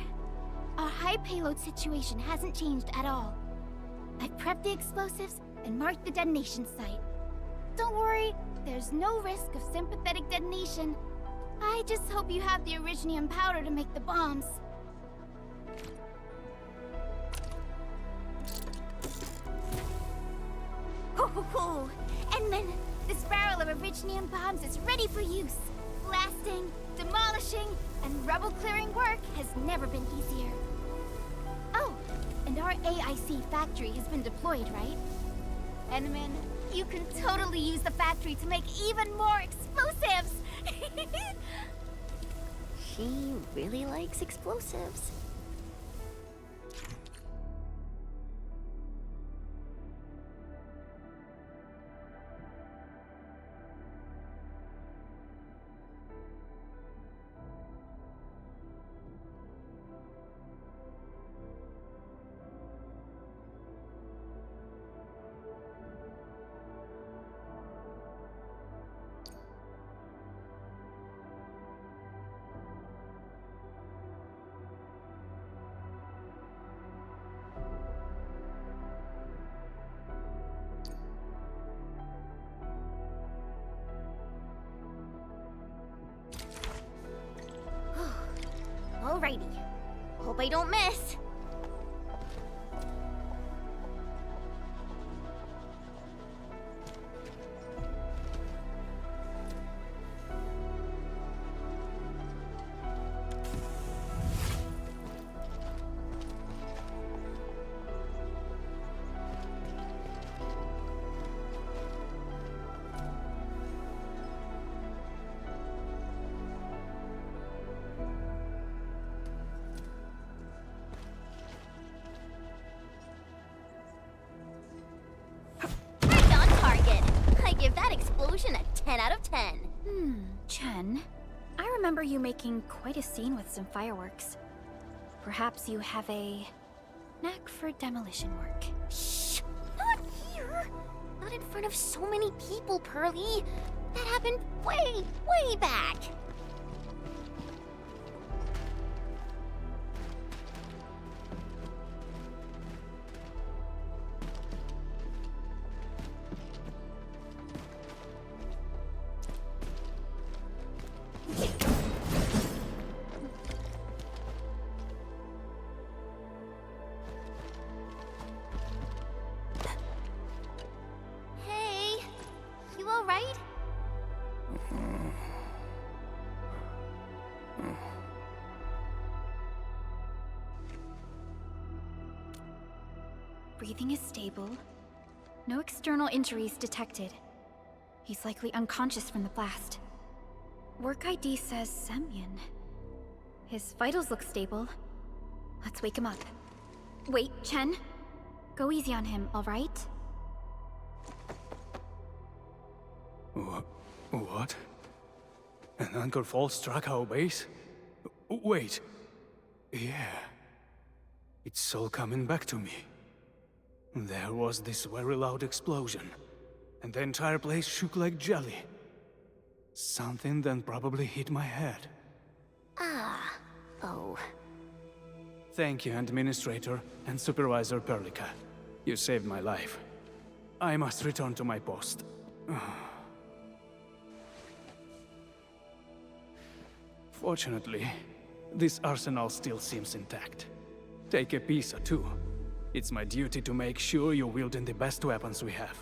Our high payload situation hasn't changed at all. I've prepped the explosives and marked the detonation site. Don't worry, there's no risk of sympathetic detonation. I just hope you have the originium powder to make the bombs. Ho! And then this barrel of originium bombs is ready for use. Blasting, demolishing, and rubble-clearing work has never been easier. Oh, and our AIC factory has been deployed, right? Enman, you can totally use the factory to make even more explosives! She really likes explosives. Alrighty. Hope I don't miss. Give that explosion a 10 out of 10. Chen. I remember you making quite a scene with some fireworks. Perhaps you have a knack for demolition work. Shh! Not here! Not in front of so many people, Pearly. That happened way, way back. Right? Breathing is stable. No external injuries detected. He's likely unconscious from the blast. Work ID says Semyon. His vitals look stable. Let's wake him up. Wait, Chen. Go easy on him, all right? What? An anchor fault struck our base? Wait. Yeah. It's all coming back to me. There was this very loud explosion, and the entire place shook like jelly. Something then probably hit my head. Oh. Thank you, Administrator and Supervisor Perlica. You saved my life. I must return to my post. Fortunately, this arsenal still seems intact. Take a piece or two. It's my duty to make sure you're wielding the best weapons we have.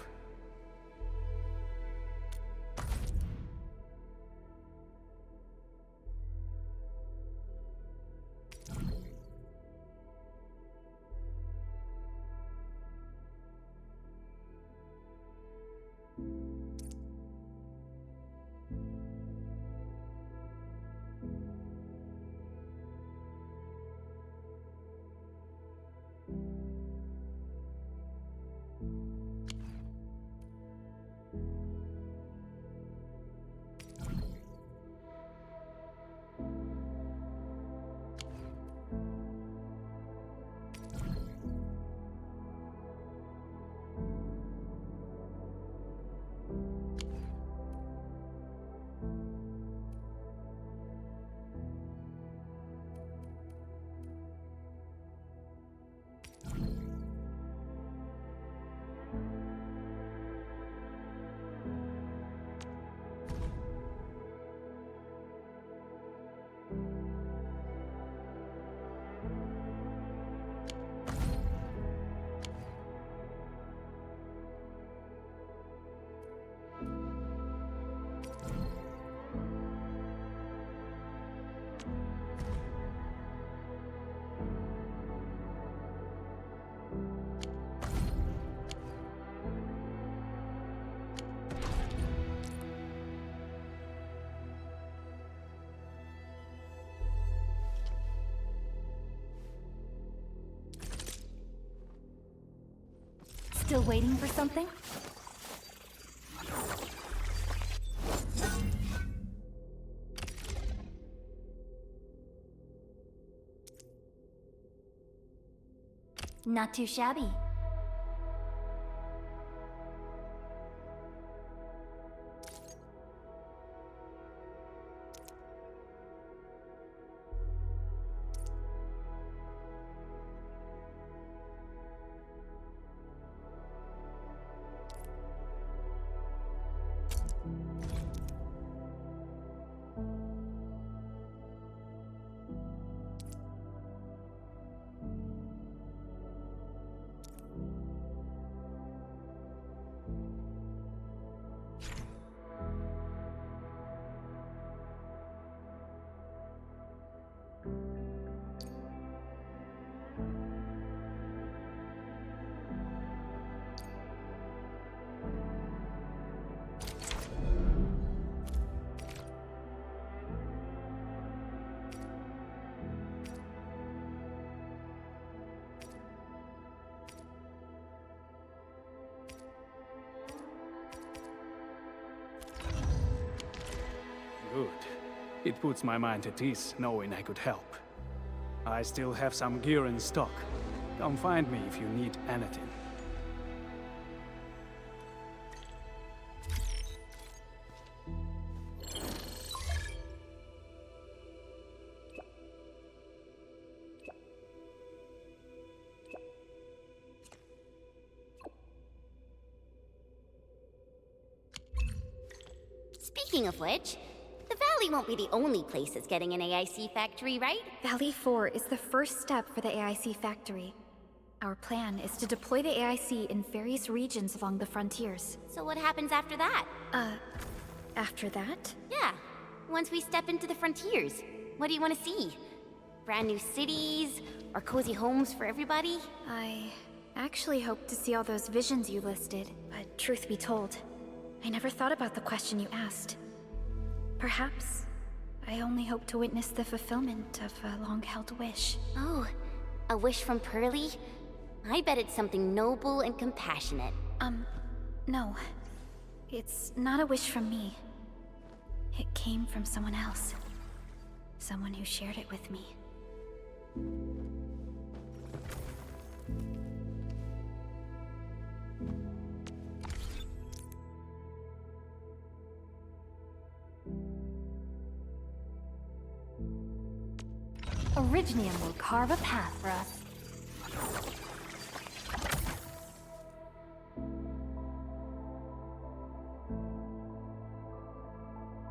Still waiting for something? Not too shabby. Good. It puts my mind at ease knowing I could help. I still have some gear in stock. Come find me if you need anything. Speaking of which, the Valley won't be the only place that's getting an AIC factory, right? Valley 4 is the first step for the AIC factory. Our plan is to deploy the AIC in various regions along the frontiers. So what happens after that? After that? Yeah, once we step into the frontiers, what do you want to see? Brand new cities, or cozy homes for everybody? I actually hope to see all those visions you listed, but truth be told, I never thought about the question you asked. Perhaps I only hope to witness the fulfillment of a long-held wish. Oh, a wish from Pearly? I bet it's something noble and compassionate. No. It's not a wish from me. It came from someone else. Someone who shared it with me. Originium will carve a path for us.